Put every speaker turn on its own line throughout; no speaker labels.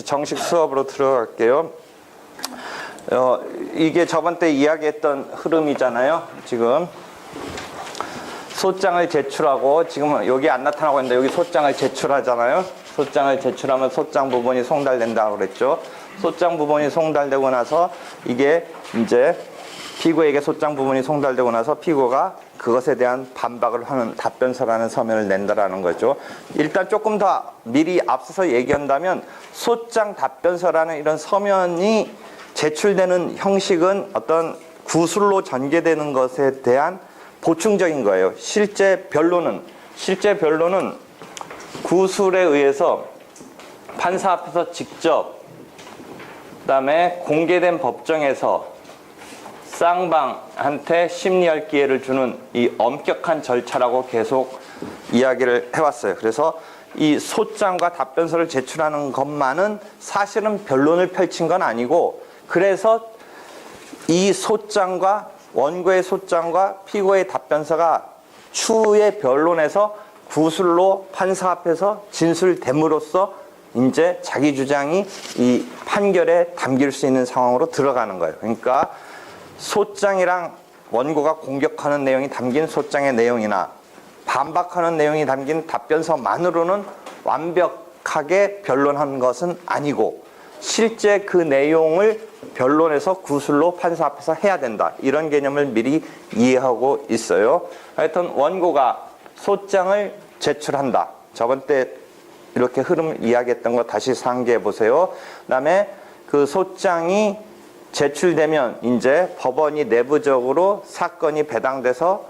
정식 수업으로 들어갈게요. 이게 저번 때 이야기했던 흐름이잖아요. 지금 소장을 제출하고, 지금 여기 안 나타나고 있는데 여기 소장을 제출하잖아요. 소장을 제출하면 소장 부분이 송달된다고 그랬죠. 소장 부분이 송달되고 나서 이게 이제 피고에게 소장 부분이 송달되고 나서 피고가 그것에 대한 반박을 하는 답변서라는 서면을 낸다라는 거죠. 일단 조금 더 미리 앞서서 얘기한다면 소장 답변서라는 이런 서면이 제출되는 형식은 어떤 구술로 전개되는 것에 대한 보충적인 거예요. 실제 변론은 구술에 의해서 판사 앞에서 직접, 그다음에 공개된 법정에서 쌍방한테 심리할 기회를 주는 이 엄격한 절차라고 계속 이야기를 해왔어요. 그래서 이 소장과 답변서를 제출하는 것만은 사실은 변론을 펼친 건 아니고, 그래서 이 소장과 원고의 소장과 피고의 답변서가 추후의 변론에서 구술로 판사 앞에서 진술됨으로써 이제 자기 주장이 이 판결에 담길 수 있는 상황으로 들어가는 거예요. 그러니까 소장이랑 원고가 공격하는 내용이 담긴 소장의 내용이나 반박하는 내용이 담긴 답변서만으로는 완벽하게 변론한 것은 아니고, 실제 그 내용을 변론에서 구술로 판사 앞에서 해야 된다, 이런 개념을 미리 이해하고 있어요. 하여튼 원고가 소장을 제출한다. 저번 때 이렇게 흐름 이야기했던 거 다시 상기해 보세요. 그다음에 그 소장이 제출되면 이제 법원이 내부적으로 사건이 배당돼서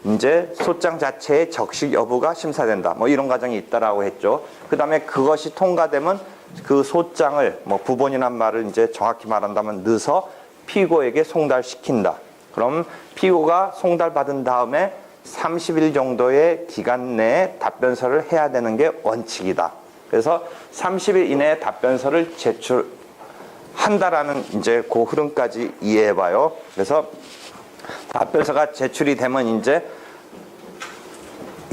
이제 소장 자체의 적식 여부가 심사된다, 뭐 이런 과정이 있다라고 했죠. 그다음에 그것이 통과되면 그 소장을, 뭐 부본이란 말을 이제 정확히 말한다면 넣어서 피고에게 송달시킨다. 그럼 피고가 송달받은 다음에 30일 정도의 기간 내에 답변서를 해야 되는 게 원칙이다. 그래서 30일 이내에 답변서를 제출한다라는 이제 그 흐름까지 이해해봐요. 그래서 답변서가 제출이 되면 이제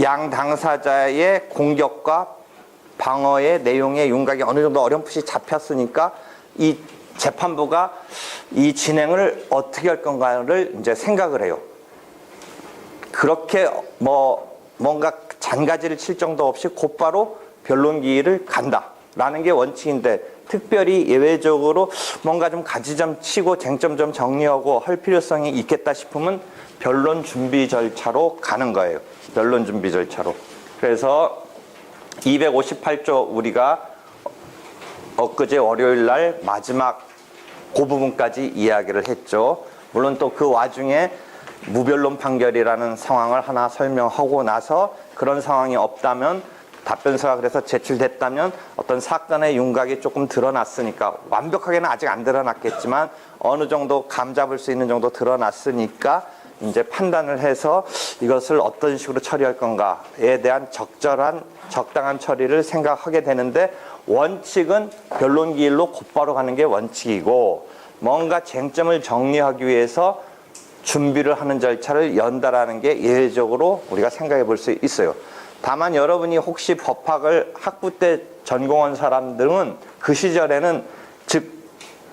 양 당사자의 공격과 방어의 내용의 윤곽이 어느 정도 어렴풋이 잡혔으니까 이 재판부가 이 진행을 어떻게 할 건가를 이제 생각을 해요. 그렇게 뭔가 잔가지를 칠 정도 없이 곧바로 변론 기일을 간다라는 게 원칙인데, 특별히 예외적으로 뭔가 좀 가지점 치고 쟁점 좀 정리하고 할 필요성이 있겠다 싶으면 변론 준비 절차로 가는 거예요. 변론 준비 절차로. 그래서 258조 우리가 엊그제 월요일 날 마지막 그 부분까지 이야기를 했죠. 물론 또 그 와중에 무변론 판결이라는 상황을 하나 설명하고 나서, 그런 상황이 없다면, 답변서가 그래서 제출됐다면 어떤 사건의 윤곽이 조금 드러났으니까, 완벽하게는 아직 안 드러났겠지만 어느 정도 감 잡을 수 있는 정도 드러났으니까 이제 판단을 해서 이것을 어떤 식으로 처리할 건가에 대한 적당한 처리를 생각하게 되는데, 원칙은 변론 기일로 곧바로 가는 게 원칙이고, 뭔가 쟁점을 정리하기 위해서 준비를 하는 절차를 연다라는 게 예외적으로 우리가 생각해 볼 수 있어요. 다만 여러분이 혹시 법학을 학부 때 전공한 사람들은 그 시절에는, 즉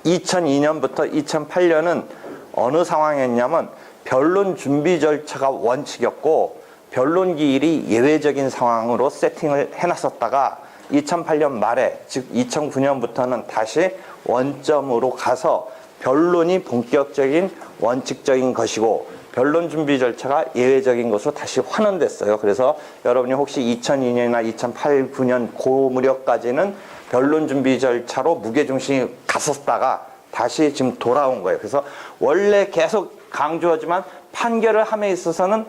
2002년부터 2008년은 어느 상황이었냐면 변론 준비 절차가 원칙이었고 변론 기일이 예외적인 상황으로 세팅을 해놨었다가 2008년 말에, 즉 2009년부터는 다시 원점으로 가서 변론이 본격적인 원칙적인 것이고 변론 준비 절차가 예외적인 것으로 다시 환원됐어요. 그래서 여러분이 혹시 2002년이나 2008, 9년 그 무렵까지는 변론 준비 절차로 무게중심이 갔었다가 다시 지금 돌아온 거예요. 그래서 원래 계속 강조하지만 판결을 함에 있어서는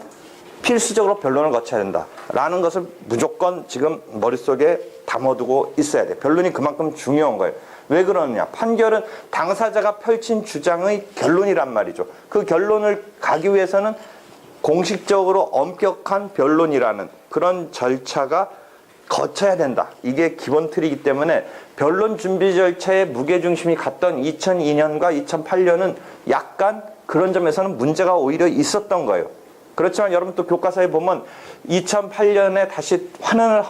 필수적으로 변론을 거쳐야 된다라는 것을 무조건 지금 머릿속에 담아두고 있어야 돼요. 변론이 그만큼 중요한 거예요. 왜 그러느냐? 판결은 당사자가 펼친 주장의 결론이란 말이죠. 그 결론을 가기 위해서는 공식적으로 엄격한 변론이라는 그런 절차가 거쳐야 된다. 이게 기본 틀이기 때문에 변론 준비 절차에 무게중심이 갔던 2002년과 2008년은 약간 그런 점에서는 문제가 오히려 있었던 거예요. 그렇지만 여러분 또 교과서에 보면 2008년에 다시 환원을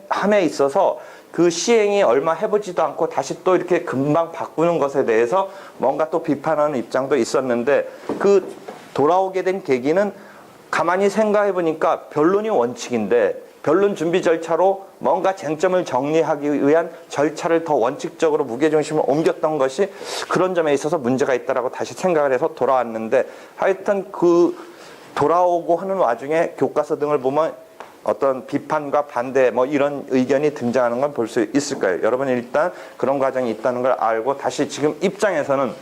함에 있어서 그 시행이 얼마 해보지도 않고 다시 또 이렇게 금방 바꾸는 것에 대해서 뭔가 또 비판하는 입장도 있었는데, 그 돌아오게 된 계기는 가만히 생각해 보니까 변론이 원칙인데 변론 준비 절차로 뭔가 쟁점을 정리하기 위한 절차를 더 원칙적으로 무게중심을 옮겼던 것이 그런 점에 있어서 문제가 있다라고 다시 생각을 해서 돌아왔는데, 하여튼 그 돌아오고 하는 와중에 교과서 등을 보면 어떤 비판과 반대 뭐 이런 의견이 등장하는 건 볼 수 있을 거예요. 여러분이 일단 그런 과정이 있다는 걸 알고 다시 지금 입장에서는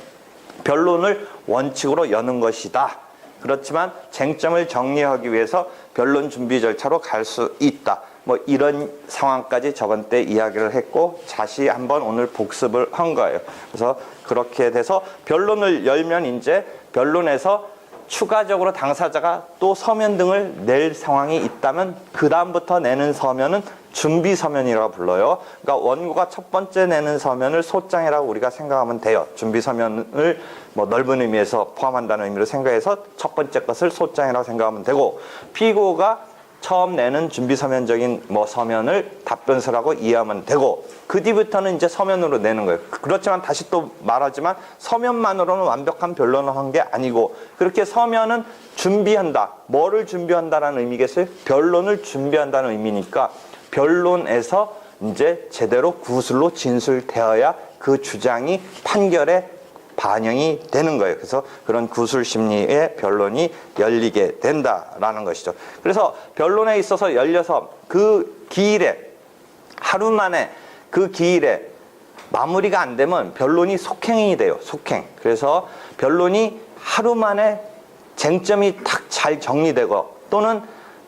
변론을 원칙으로 여는 것이다. 그렇지만 쟁점을 정리하기 위해서 변론 준비 절차로 갈 수 있다. 뭐 이런 상황까지 저번 때 이야기를 했고 다시 한번 오늘 복습을 한 거예요. 그래서 그렇게 돼서 변론을 열면 이제 변론에서 추가적으로 당사자가 또 서면 등을 낼 상황이 있다면 그 다음부터 내는 서면은 준비 서면이라고 불러요. 그러니까 원고가 첫 번째 내는 서면을 소장이라고 우리가 생각하면 돼요. 준비 서면을 뭐 넓은 의미에서 포함한다는 의미로 생각해서 첫 번째 것을 소장이라고 생각하면 되고, 피고가 처음 내는 준비 서면적인 뭐 서면을 답변서라고 이해하면 되고, 그 뒤부터는 이제 서면으로 내는 거예요. 그렇지만 다시 또 말하지만 서면만으로는 완벽한 변론을 한 게 아니고, 그렇게 서면은 준비한다. 뭐를 준비한다라는 의미겠어요? 변론을 준비한다는 의미니까 변론에서 이제 제대로 구술로 진술되어야 그 주장이 판결에 반영이 되는 거예요. 그래서 그런 구술 심리의 변론이 열리게 된다라는 것이죠. 그래서 변론에 있어서 열려서 그 기일에, 하루 만에 그 기일에 마무리가 안 되면 변론이 속행이 돼요. 속행. 그래서 변론이 하루 만에 쟁점이 탁 잘 정리되고, 또는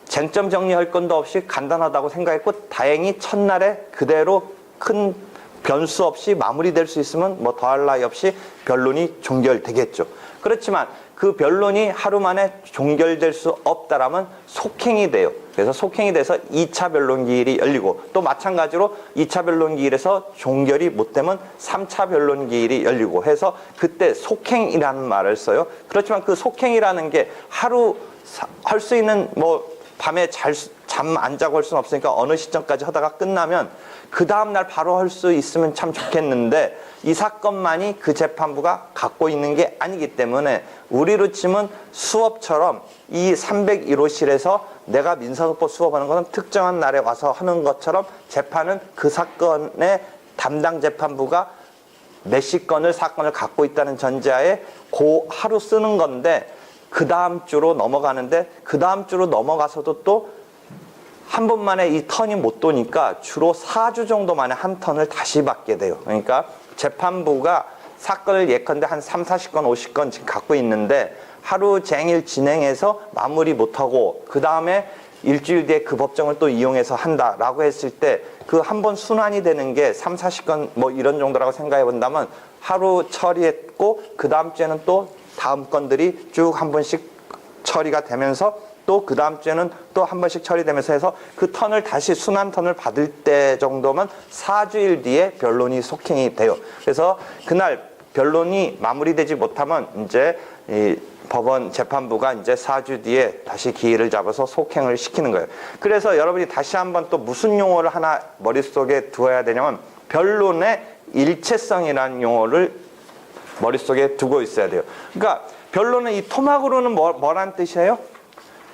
쟁점 정리할 건도 없이 간단하다고 생각했고 다행히 첫날에 그대로 큰 변수 없이 마무리될 수 있으면 뭐 더할 나위 없이 변론이 종결되겠죠. 그렇지만 그 변론이 하루 만에 종결될 수 없다라면 속행이 돼요. 그래서 속행이 돼서 2차 변론 기일이 열리고, 또 마찬가지로 2차 변론 기일에서 종결이 못 되면 3차 변론 기일이 열리고 해서 그때 속행이라는 말을 써요. 그렇지만 그 속행이라는 게 하루 할 수 있는, 뭐 밤에 잠 안 자고 할 수는 없으니까 어느 시점까지 하다가 끝나면 그 다음날 바로 할 수 있으면 참 좋겠는데, 이 사건만이 그 재판부가 갖고 있는 게 아니기 때문에 우리로 치면 수업처럼 이 301호실에서 내가 민사소법 수업하는 것은 특정한 날에 와서 하는 것처럼 재판은 그 사건의 담당 재판부가 몇십 건을 사건을 갖고 있다는 전제하에 그 하루 쓰는 건데, 그 다음 주로 넘어가는데 그 다음 주로 넘어가서도 또 한 번 만에 이 턴이 못 도니까 주로 4주 정도 만에 한 턴을 다시 받게 돼요. 그러니까 재판부가 사건을 예컨대 한 3, 40건, 50건 지금 갖고 있는데 하루 종일 진행해서 마무리 못하고 그 다음에 일주일 뒤에 그 법정을 또 이용해서 한다라고 했을 때 그 한 번 순환이 되는 게 3, 40건 뭐 이런 정도라고 생각해 본다면 하루 처리했고 그 다음 주에는 또 다음 건들이 쭉 한 번씩 처리가 되면서 또 그 다음 주에는 또 한 번씩 처리되면서 해서 그 턴을 다시 순환 턴을 받을 때 정도면 4주일 뒤에 변론이 속행이 돼요. 그래서 그날 변론이 마무리되지 못하면 이제 이 법원 재판부가 이제 4주 뒤에 다시 기일을 잡아서 속행을 시키는 거예요. 그래서 여러분이 다시 한번 또 무슨 용어를 하나 머릿속에 두어야 되냐면 변론의 일체성이라는 용어를 머릿속에 두고 있어야 돼요. 그러니까 변론은 이 토막으로는 뭐라는 뜻이에요?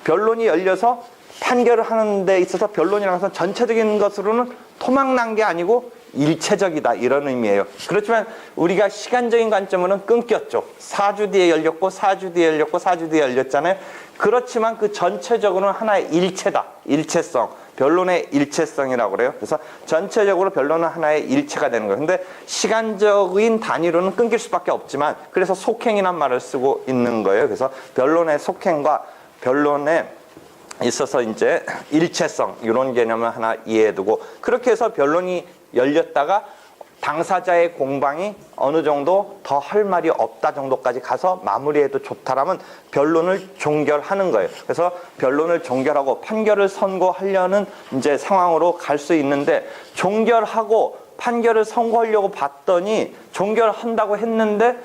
변론이 열려서 판결을 하는 데 있어서 변론이라는 것은 전체적인 것으로는 토막 난 게 아니고 일체적이다, 이런 의미예요. 그렇지만 우리가 시간적인 관점으로는 끊겼죠. 4주 뒤에 열렸고 4주 뒤에 열렸고 4주 뒤에 열렸잖아요. 그렇지만 그 전체적으로는 하나의 일체다. 일체성. 변론의 일체성이라고 그래요. 그래서 전체적으로 변론은 하나의 일체가 되는 거예요. 근데 시간적인 단위로는 끊길 수밖에 없지만 그래서 속행이란 말을 쓰고 있는 거예요. 그래서 변론의 속행과 변론에 있어서 이제 일체성, 이런 개념을 하나 이해해두고, 그렇게 해서 변론이 열렸다가 당사자의 공방이 어느 정도 더 할 말이 없다 정도까지 가서 마무리해도 좋다라면 변론을 종결하는 거예요. 그래서 변론을 종결하고 판결을 선고하려는 이제 상황으로 갈 수 있는데, 종결하고 판결을 선고하려고 봤더니 종결한다고 했는데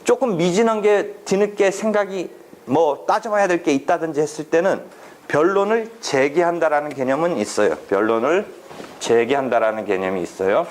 조금 미진한 게 뒤늦게 생각이 뭐 따져봐야 될 게 있다든지 했을 때는 변론을 제기한다라는 개념은 있어요. 변론을 제기한다라는 개념이 있어요.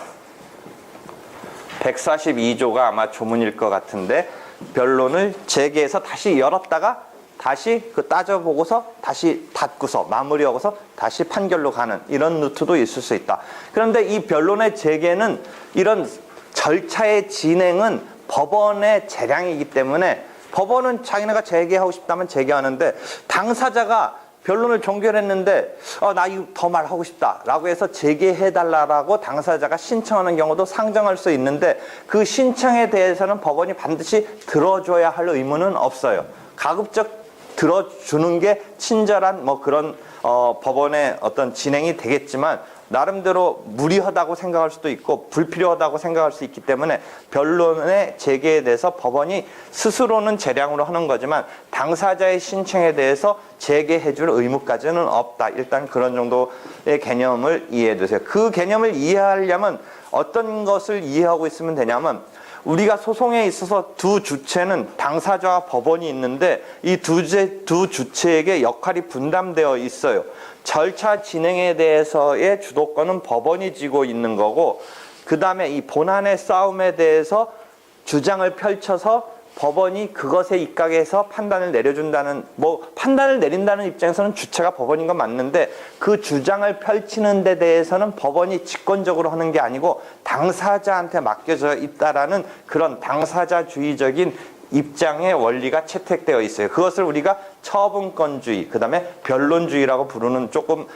142조가 아마 조문일 것 같은데 변론을 제기해서 다시 열었다가 다시 그 따져보고서 다시 닫고서 마무리하고서 다시 판결로 가는 이런 루트도 있을 수 있다. 그런데 이 변론의 재개는 이런 절차의 진행은 법원의 재량이기 때문에 법원은 자기네가 재개하고 싶다면 재개하는데 당사자가 변론을 종결했는데 나 이거 더 말하고 싶다 라고 해서 재개해달라고 당사자가 신청하는 경우도 상정할 수 있는데 그 신청에 대해서는 법원이 반드시 들어줘야 할 의무는 없어요. 가급적 들어주는 게 친절한 뭐 그런 법원의 어떤 진행이 되겠지만 나름대로 무리하다고 생각할 수도 있고 불필요하다고 생각할 수 있기 때문에 변론의 재개에 대해서 법원이 스스로는 재량으로 하는 거지만 당사자의 신청에 대해서 재개해 줄 의무까지는 없다. 일단 그런 정도의 개념을 이해해 두세요. 그 개념을 이해하려면 어떤 것을 이해하고 있으면 되냐면 우리가 소송에 있어서 두 주체는 당사자와 법원이 있는데 이 두 주체에게 역할이 분담되어 있어요. 절차 진행에 대해서의 주도권은 법원이 쥐고 있는 거고 그 다음에 이 본안의 싸움에 대해서 주장을 펼쳐서 법원이 그것에 입각해서 판단을 내려준다는 판단을 내린다는 입장에서는 주체가 법원인 건 맞는데 그 주장을 펼치는 데 대해서는 법원이 직권적으로 하는 게 아니고 당사자한테 맡겨져 있다라는 그런 당사자주의적인 입장의 원리가 채택되어 있어요. 그것을 우리가 처분권주의, 그 다음에 변론주의라고 부르는 조금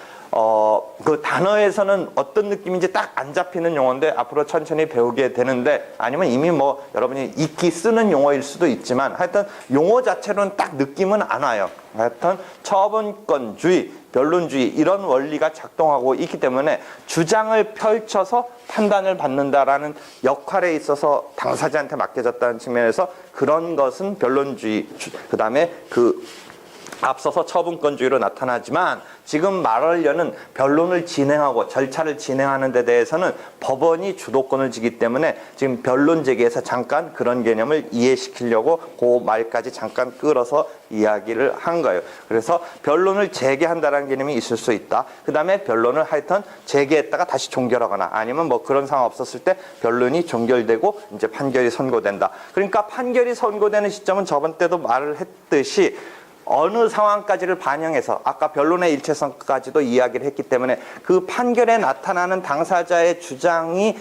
그 단어에서는 어떤 느낌인지 딱 안 잡히는 용어인데 앞으로 천천히 배우게 되는데 아니면 이미 뭐 여러분이 익히 쓰는 용어일 수도 있지만 하여튼 용어 자체로는 딱 느낌은 안 와요. 하여튼 처분권주의, 변론주의 이런 원리가 작동하고 있기 때문에 주장을 펼쳐서 판단을 받는다라는 역할에 있어서 당사자한테 맡겨졌다는 측면에서 그런 것은 변론주의, 그 다음에 앞서서 처분권주의로 나타나지만 지금 말하려는 변론을 진행하고 절차를 진행하는 데 대해서는 법원이 주도권을 지기 때문에 지금 변론 제기에서 잠깐 그런 개념을 이해시키려고 그 말까지 잠깐 끌어서 이야기를 한 거예요. 그래서 변론을 재개한다는 개념이 있을 수 있다. 그 다음에 변론을 하여튼 재개했다가 다시 종결하거나 아니면 뭐 그런 상황 없었을 때 변론이 종결되고 이제 판결이 선고된다. 그러니까 판결이 선고되는 시점은 저번 때도 말을 했듯이 어느 상황까지를 반영해서 아까 변론의 일체성까지도 이야기를 했기 때문에 그 판결에 나타나는 당사자의 주장이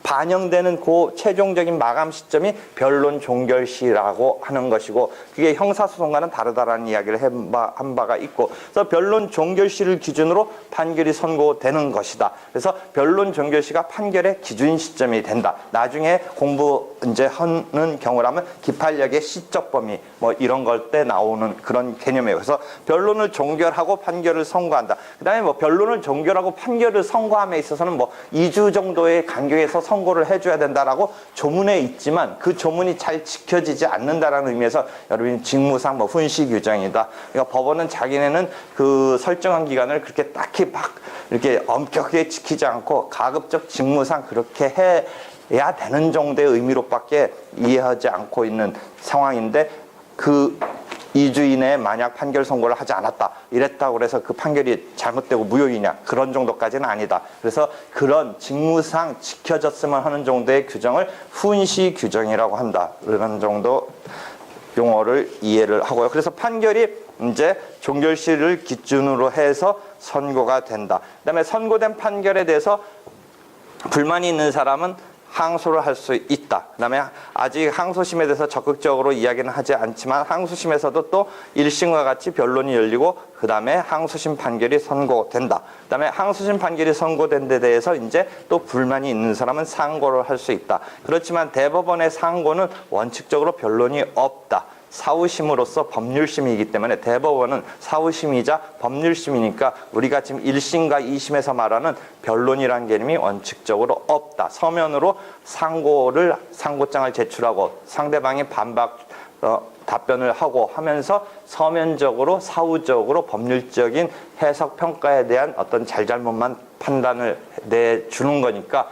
반영되는 그 최종적인 마감 시점이 변론 종결 시라고 하는 것이고 그게 형사소송과는 다르다라는 이야기를 한 바가 있고 그래서 변론 종결 시를 기준으로 판결이 선고되는 것이다. 그래서 변론 종결 시가 판결의 기준 시점이 된다. 나중에 공부 이제 하는 경우라면 기판력의 시적 범위 뭐 이런 걸 때 나오는 그런 개념이에요. 그래서 변론을 종결하고 판결을 선고한다. 그다음에 뭐 변론을 종결하고 판결을 선고함에 있어서는 뭐 2주 정도의 간격에서 선고를 해줘야 된다라고 조문에 있지만 그 조문이 잘 지켜지지 않는다라는 의미에서 여러분이 직무상 뭐 훈시 규정이다. 그러니까 법원은 자기네는 그 설정한 기간을 그렇게 딱히 막 이렇게 엄격하게 지키지 않고 가급적 직무상 그렇게 해야 되는 정도의 의미로밖에 이해하지 않고 있는 상황인데 그 2주 이내에 만약 판결 선고를 하지 않았다 이랬다고 그래서 그 판결이 잘못되고 무효이냐 그런 정도까지는 아니다. 그래서 그런 직무상 지켜졌으면 하는 정도의 규정을 훈시 규정이라고 한다. 이런 정도 용어를 이해를 하고요. 그래서 판결이 이제 종결시를 기준으로 해서 선고가 된다. 그다음에 선고된 판결에 대해서 불만이 있는 사람은 항소를 할 수 있다. 그 다음에 아직 항소심에 대해서 적극적으로 이야기는 하지 않지만 항소심에서도 또 1심과 같이 변론이 열리고 그 다음에 항소심 판결이 선고된다. 그 다음에 항소심 판결이 선고된 데 대해서 이제 또 불만이 있는 사람은 상고를 할 수 있다. 그렇지만 대법원의 상고는 원칙적으로 변론이 없다. 사후심으로서 법률심이기 때문에 대법원은 사후심이자 법률심이니까 우리가 지금 1심과 2심에서 말하는 변론이라는 개념이 원칙적으로 없다. 서면으로 상고장을 제출하고 상대방이 답변을 하고 하면서 서면적으로 사후적으로 법률적인 해석 평가에 대한 어떤 잘잘못만 판단을 내주는 거니까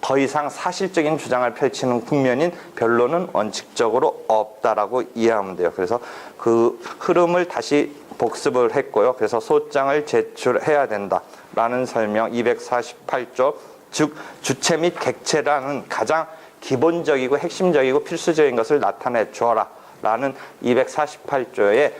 더 이상 사실적인 주장을 펼치는 국면인 변론은 원칙적으로 없다라고 이해하면 돼요. 그래서 그 흐름을 다시 복습을 했고요. 그래서 소장을 제출해야 된다라는 설명 248조, 즉 주체 및 객체라는 가장 기본적이고 핵심적이고 필수적인 것을 나타내 주어라 라는 248조의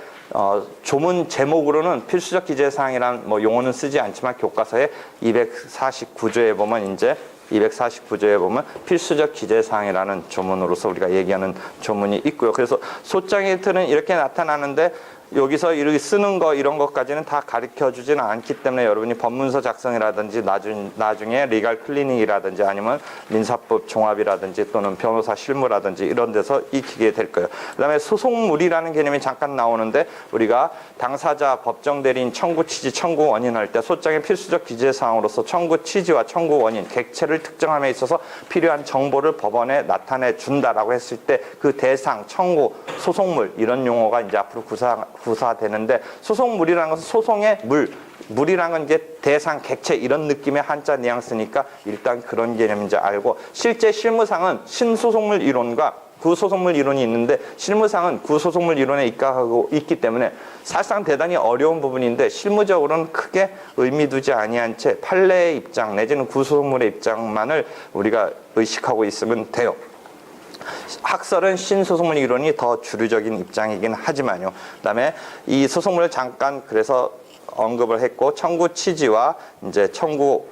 조문 제목으로는 필수적 기재사항이라는 뭐 용어는 쓰지 않지만 교과서에 249조에 보면 이제 249조에 보면 필수적 기재사항이라는 조문으로서 우리가 얘기하는 조문이 있고요. 그래서 소장의 틀은 이렇게 나타나는데 여기서 이렇게 쓰는 거 이런 것까지는 다 가르쳐 주지는 않기 때문에 여러분이 법문서 작성이라든지 나중에 리갈 클리닉이라든지 아니면 민사법 종합이라든지 또는 변호사 실무라든지 이런 데서 익히게 될 거예요. 그다음에 소송물이라는 개념이 잠깐 나오는데 우리가 당사자, 법정 대리인, 청구 취지, 청구 원인 할 때 소장의 필수적 기재 사항으로서 청구 취지와 청구 원인, 객체를 특정함에 있어서 필요한 정보를 법원에 나타내 준다라고 했을 때 그 대상, 청구, 소송물 이런 용어가 이제 앞으로 구사되는데 소송물이라는 것은 소송의 물이라는 건 이제 대상, 객체 이런 느낌의 한자 뉘앙스니까 일단 그런 개념인지 알고 실제 실무상은 신소송물 이론과 구소송물 이론이 있는데 실무상은 구소송물 이론에 입각하고 있기 때문에 사실상 대단히 어려운 부분인데 실무적으로는 크게 의미 두지 아니한 채 판례의 입장 내지는 구소송물의 입장만을 우리가 의식하고 있으면 돼요. 학설은 신소송물 이론이 더 주류적인 입장이긴 하지만요. 그다음에 이 소송물을 잠깐 그래서 언급을 했고 청구 취지와 이제 청구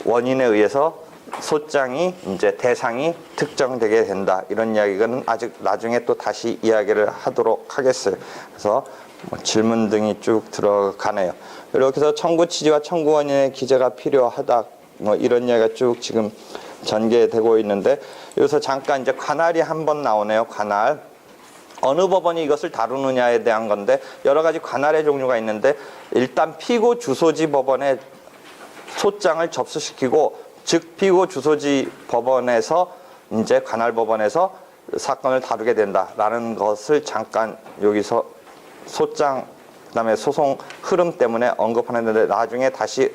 원인에 의해서 소장이 이제 대상이 특정되게 된다. 이런 이야기는 아직 나중에 또 다시 이야기를 하도록 하겠어요. 그래서 뭐 질문 등이 쭉 들어가네요. 이렇게 해서 청구 취지와 청구 원인의 기재가 필요하다. 뭐 이런 이야기가 쭉 지금 전개되고 있는데 여기서 잠깐 이제 관할이 한번 나오네요. 관할. 어느 법원이 이것을 다루느냐에 대한 건데 여러 가지 관할의 종류가 있는데 일단 피고 주소지 법원에 소장을 접수시키고 즉 피고 주소지 법원에서 이제 관할 법원에서 사건을 다루게 된다라는 것을 잠깐 여기서 소장 그다음에 소송 흐름 때문에 언급하는데 나중에 다시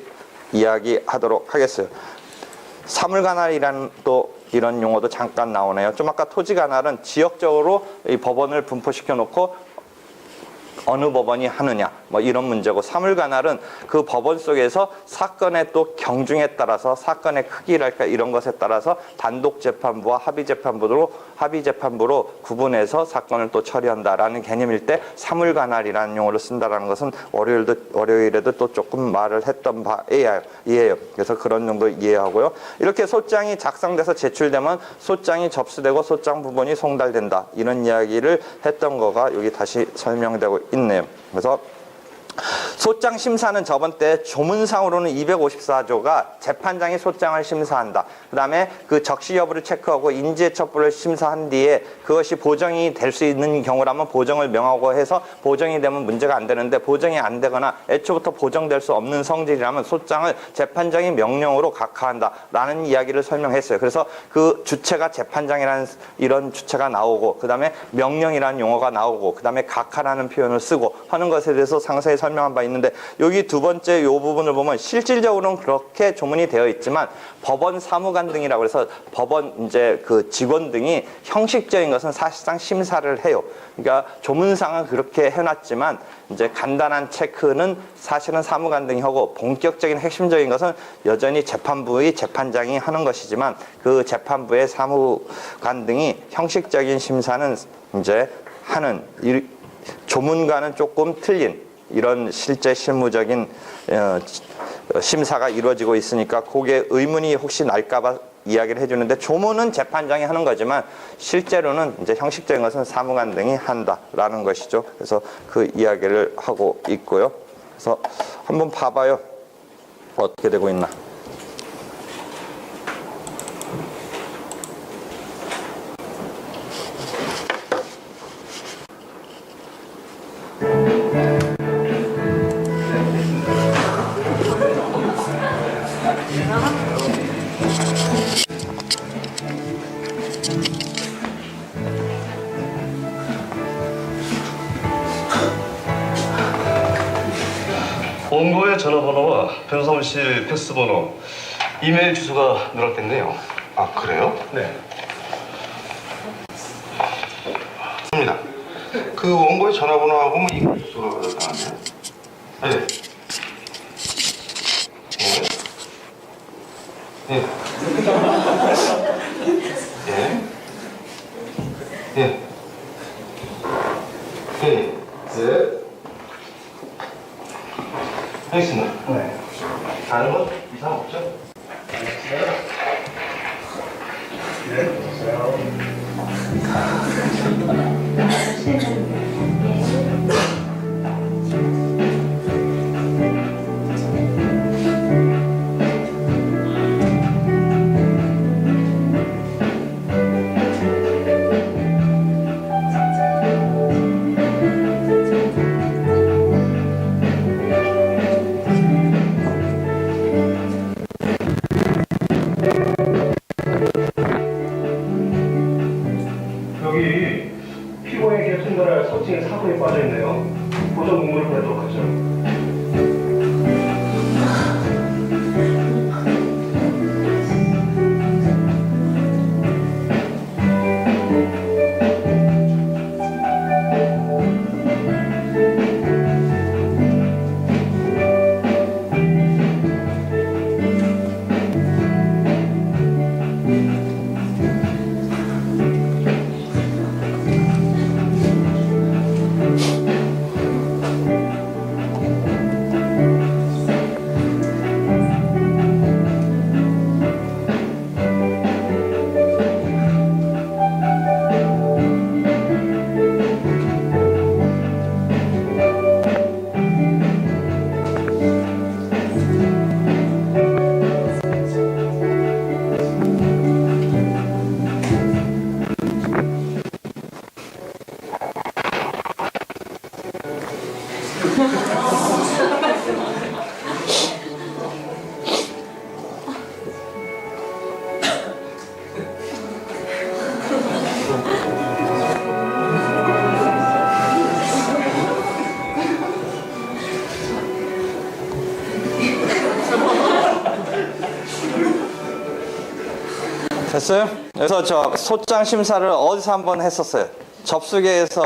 이야기하도록 하겠어요. 사물관할이라는 또 이런 용어도 잠깐 나오네요. 좀 아까 토지관할은 지역적으로 이 법원을 분포시켜 놓고 어느 법원이 하느냐 뭐 이런 문제고 사물관할은 그 법원 속에서 사건의 또 경중에 따라서 사건의 크기랄까 이런 것에 따라서 단독재판부와 합의재판부로 구분해서 사건을 또 처리한다라는 개념일 때 사물관할이라는 용어를 쓴다라는 것은 월요일에도 또 조금 말을 했던 바예요. 그래서 그런 정도 이해하고요. 이렇게 소장이 작성돼서 제출되면 소장이 접수되고 소장 부분이 송달된다 이런 이야기를 했던 거가 여기 다시 설명되고 있네요. 그래서 소장 심사는 저번 때 조문상으로는 254조가 재판장이 소장을 심사한다. 그 다음에 그 적시 여부를 체크하고 인지의 첩부를 심사한 뒤에 그것이 보정이 될 수 있는 경우라면 보정을 명하고 해서 보정이 되면 문제가 안 되는데 보정이 안 되거나 애초부터 보정될 수 없는 성질이라면 소장을 재판장이 명령으로 각하한다라는 이야기를 설명했어요. 그래서 그 주체가 재판장이라는 이런 주체가 나오고 그 다음에 명령이라는 용어가 나오고 그 다음에 각하라는 표현을 쓰고 하는 것에 대해서 상세히 설명한 바 있는데 여기 두 번째 요 부분을 보면 실질적으로는 그렇게 조문이 되어 있지만 법원 사무관 등이라고 해서 법원 이제 그 직원 등이 형식적인 것은 사실상 심사를 해요. 그러니까 조문상은 그렇게 해놨지만 이제 간단한 체크는 사실은 사무관 등이 하고 본격적인 핵심적인 것은 여전히 재판부의 재판장이 하는 것이지만 그 재판부의 사무관 등이 형식적인 심사는 이제 하는 조문과는 조금 틀린 이런 실제 실무적인 심사가 이루어지고 있으니까 그게 의문이 혹시 날까봐 이야기를 해주는데 조문은 재판장이 하는 거지만 실제로는 이제 형식적인 것은 사무관 등이 한다라는 것이죠. 그래서 그 이야기를 하고 있고요. 그래서 한번 봐봐요. 어떻게 되고 있나.
원고의 전화번호와 변성실 팩스번호 이메일 주소가 늘었던데요.
아, 그래요?
네.
입니다. 그 원고의 전화번호하고 뭐 이메일 주소가 나왔네요. 네. 예. 예. 예. 예. 예. 예. 알겠습니다.
네.
다른 건 이상 없죠?
네, 보세요. 여기 피고에게 통달할 서칭의 사고에 빠져있네요. 보정 공문을 보내도록 하죠.
됐어요? 그래서 저 소장 심사를 어디서 한번 했었어요. 접수계에서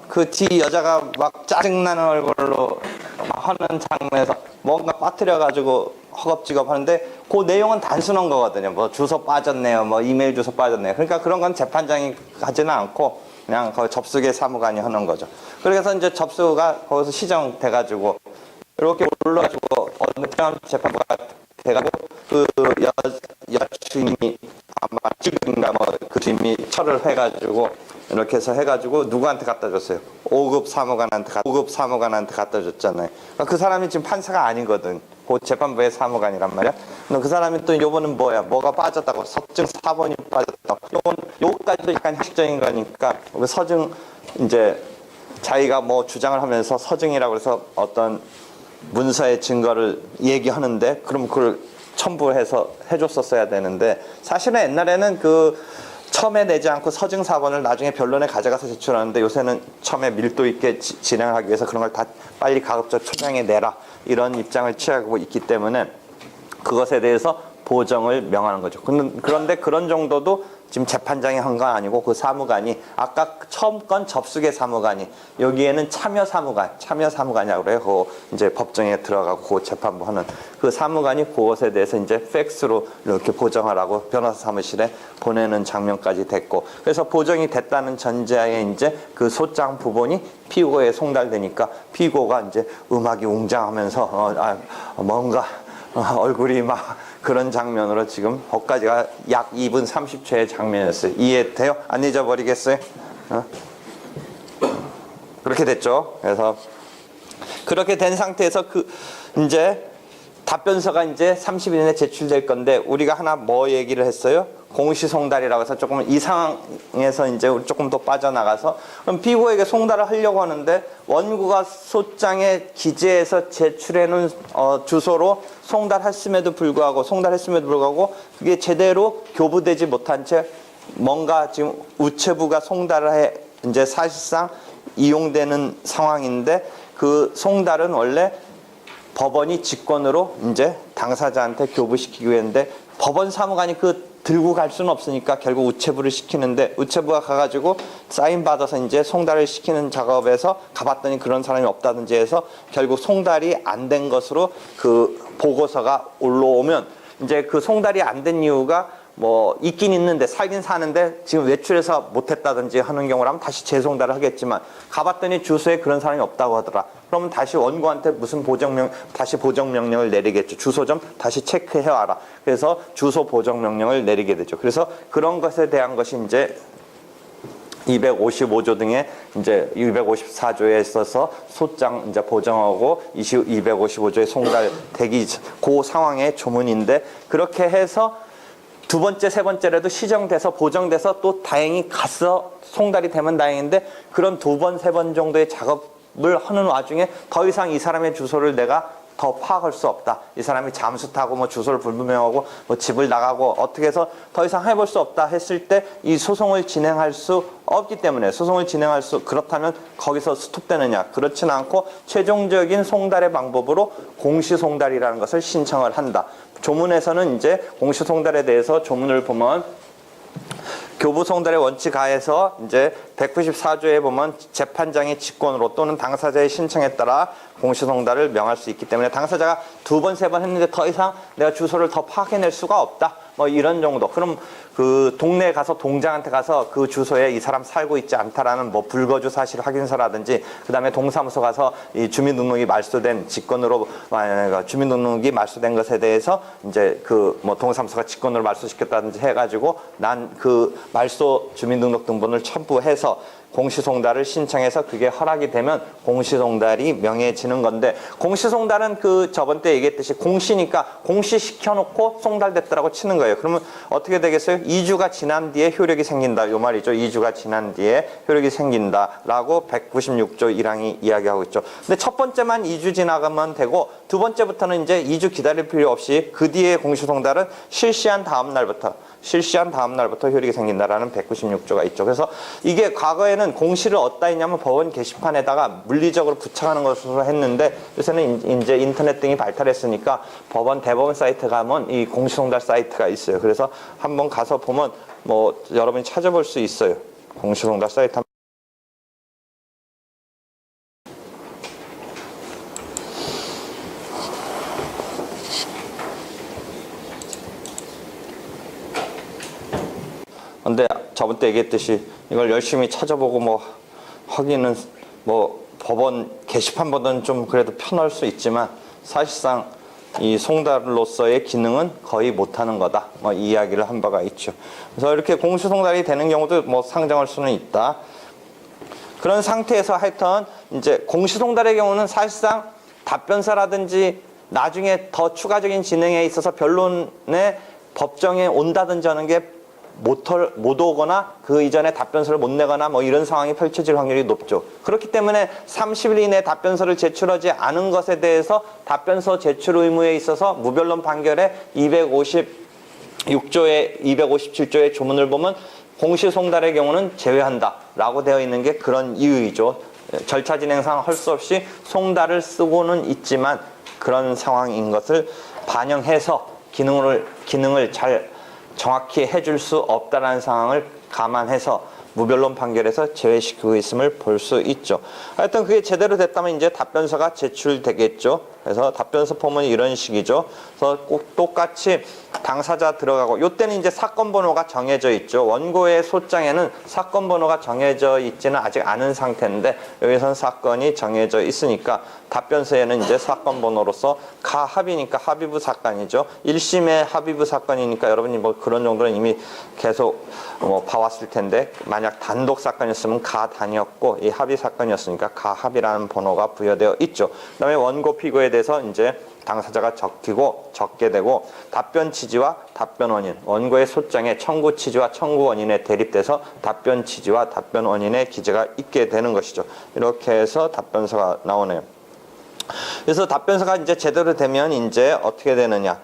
그 뒤 여자가 막 짜증나는 얼굴로 하는 장면에서 뭔가 빠뜨려 가지고 허겁지겁 하는데 그 내용은 단순한 거거든요. 뭐 주소 빠졌네요, 뭐 이메일 주소 빠졌네요. 그러니까 그런 건 재판장이 하지는 않고 그냥 그 접수계 사무관이 하는 거죠. 그래서 이제 접수가 거기서 시정돼 가지고 이렇게 올라가지고 어느 재판부가 돼가지고 그 여주인이 아마 지금인가 뭐 그 주인이 철을 해가지고 이렇게 해서 해가지고 누구한테 갖다 줬어요? 5급 사무관한테 갖다 줬잖아요. 그러니까 그 사람이 지금 판사가 아니거든. 그 재판부의 사무관이란 말이야. 근데 그 사람이 또 요거는 뭐야? 뭐가 빠졌다고 서증 4번이 빠졌다고. 요거까지도 약간 형식적인 거니까 서증 이제 자기가 뭐 주장을 하면서 서증이라고 해서 어떤 문서의 증거를 얘기하는데 그럼 그걸 첨부해서 해줬었어야 되는데 사실은 옛날에는 그 처음에 내지 않고 서증 4번을 나중에 변론에 가져가서 제출하는데 요새는 처음에 밀도 있게 진행하기 위해서 그런 걸 다 빨리 가급적 초장에 내라 이런 입장을 취하고 있기 때문에 그것에 대해서 보정을 명하는 거죠. 그런데 그런 정도도 지금 재판장이 한 건 아니고 그 사무관이 아까 처음 건 접수계 사무관이 여기에는 참여 사무관이라고 그래요. 그 이제 법정에 들어가고 그 재판부 하는 그 사무관이 그것에 대해서 이제 팩스로 이렇게 보정하라고 변호사 사무실에 보내는 장면까지 됐고 그래서 보정이 됐다는 전제하에 이제 그 소장 부분이 피고에 송달되니까 피고가 이제 음악이 웅장하면서 뭔가 얼굴이 막 그런 장면으로 지금 거기까지가 약 2분 30초의 장면이었어요. 이해돼요? 안 잊어버리겠어요? 그렇게 됐죠. 그래서 그렇게 된 상태에서 그 이제 답변서가 이제 30일 내에 제출될 건데 우리가 하나 뭐 얘기를 했어요? 공시송달이라고 해서 조금 이 상황에서 이제 조금 더 빠져나가서 그럼 피고에게 송달을 하려고 하는데 원고가 소장에 기재해서 제출해 놓은 주소로 송달했음에도 불구하고 그게 제대로 교부되지 못한 채 뭔가 지금 우체부가 송달을 해 이제 사실상 이용되는 상황인데 그 송달은 원래 법원이 직권으로 이제 당사자한테 교부시키기로 했는데 법원 사무관이 그 들고 갈 수는 없으니까 결국 우체부를 시키는데 우체부가 가가지고 사인 받아서 이제 송달을 시키는 작업에서 가봤더니 그런 사람이 없다든지 해서 결국 송달이 안 된 것으로 그 보고서가 올라오면 이제 그 송달이 안 된 이유가 뭐 있긴 있는데 살긴 사는데 지금 외출해서 못했다든지 하는 경우라면 다시 재송달을 하겠지만 가봤더니 주소에 그런 사람이 없다고 하더라. 그러면 다시 원고한테 무슨 다시 보정명령을 내리겠죠. 주소 좀 다시 체크해 와라. 그래서 주소 보정명령을 내리게 되죠. 그래서 그런 것에 대한 것이 이제 255조 등의 이제 254조에 있어서 소장 이제 보정하고 255조의 송달 대기 그 상황의 조문인데 그렇게 해서 두 번째, 세 번째라도 시정돼서 보정돼서 또 다행히 갔어 송달이 되면 다행인데 그런 두 번, 세 번 정도의 작업을 하는 와중에 더 이상 이 사람의 주소를 내가 더 파악할 수 없다. 이 사람이 잠수 타고 뭐 주소를 불분명하고 뭐 집을 나가고 어떻게 해서 더 이상 해볼 수 없다 했을 때 이 소송을 진행할 수 없기 때문에 소송을 진행할 수 그렇다면 거기서 스톱되느냐 그렇지는 않고 최종적인 송달의 방법으로 공시송달이라는 것을 신청을 한다. 조문에서는 이제 공시송달에 대해서 조문을 보면 교부송달의 원칙 하에서 이제 194조에 보면 재판장의 직권으로 또는 당사자의 신청에 따라 공시송달을 명할 수 있기 때문에 당사자가 두 번, 세 번 했는데 더 이상 내가 주소를 더 파악해낼 수가 없다. 뭐 이런 정도. 그럼 그 동네에 가서 동장한테 가서 그 주소에 이 사람 살고 있지 않다라는 뭐 불거주 사실 확인서라든지 그다음에 동사무소 가서 이 주민등록이 말소된 직권으로 주민등록이 말소된 것에 대해서 이제 그 뭐 동사무소가 직권으로 말소시켰다든지 해가지고 난 그 말소 주민등록 등본을 첨부해서 공시송달을 신청해서 그게 허락이 되면 공시송달이 명해지는 건데 공시송달은 그 저번 때 얘기했듯이 공시니까 공시시켜놓고 송달됐다라고 치는 거예요. 그러면 어떻게 되겠어요? 2주가 지난 뒤에 효력이 생긴다. 요 말이죠. 2주가 지난 뒤에 효력이 생긴다라고 196조 1항이 이야기하고 있죠. 근데 첫 번째만 2주 지나가면 되고 두 번째부터는 이제 2주 기다릴 필요 없이 그 뒤에 공시송달은 실시한 다음 날부터 효력이 생긴다라는 196조가 있죠. 그래서 이게 과거에는 공시를 어디다 했냐면 법원 게시판에다가 물리적으로 부착하는 것으로 했는데 요새는 이제 인터넷 등이 발달했으니까 법원 대법원 사이트 가면 이 공시송달 사이트가 있어요. 그래서 한번 가서 보면 뭐 여러분이 찾아볼 수 있어요. 공시송달 사이트 근데 저번 때 얘기했듯이 이걸 열심히 찾아보고 뭐 하기는 뭐 법원 게시판보다는 좀 그래도 편할 수 있지만 사실상 이 송달로서의 기능은 거의 못하는 거다. 뭐 이 이야기를 한 바가 있죠. 그래서 이렇게 공시송달이 되는 경우도 뭐 상정할 수는 있다. 그런 상태에서 하여튼 이제 공시송달의 경우는 사실상 답변서라든지 나중에 더 추가적인 진행에 있어서 변론에 법정에 온다든지 하는 게 못 오거나 그 이전에 답변서를 못 내거나 뭐 이런 상황이 펼쳐질 확률이 높죠. 그렇기 때문에 30일 이내 답변서를 제출하지 않은 것에 대해서 답변서 제출 의무에 있어서 무변론 판결에 257조의 조문을 보면 공시송달의 경우는 제외한다라고 되어 있는 게 그런 이유이죠. 절차 진행상 할 수 없이 송달을 쓰고는 있지만 그런 상황인 것을 반영해서 기능을 잘 정확히 해줄 수 없다는 상황을 감안해서 무변론 판결에서 제외시키고 있음을 볼 수 있죠. 하여튼 그게 제대로 됐다면 이제 답변서가 제출되겠죠. 그래서 답변서 포문이 이런 식이죠. 그래서 꼭 똑같이 당사자 들어가고 이때는 이제 사건 번호가 정해져 있죠. 원고의 소장에는 사건 번호가 정해져 있지는 아직 않은 상태인데 여기서는 사건이 정해져 있으니까 답변서에는 이제 사건 번호로서 가합이니까 합의부 사건이죠. 1심의 합의부 사건이니까 여러분이 뭐 그런 정도는 이미 계속 뭐 봐왔을 텐데 만약 단독 사건이었으면 가단이었고 이 합의 사건이었으니까 가합이라는 번호가 부여되어 있죠. 그다음에 원고 피고에 대해서 이제 당사자가 적게 되고 답변 취지와 답변 원인, 원고의 소장에 청구 취지와 청구 원인에 대립돼서 답변 취지와 답변 원인의 기재가 있게 되는 것이죠. 이렇게 해서 답변서가 나오네요. 그래서 답변서가 이제 제대로 되면 이제 어떻게 되느냐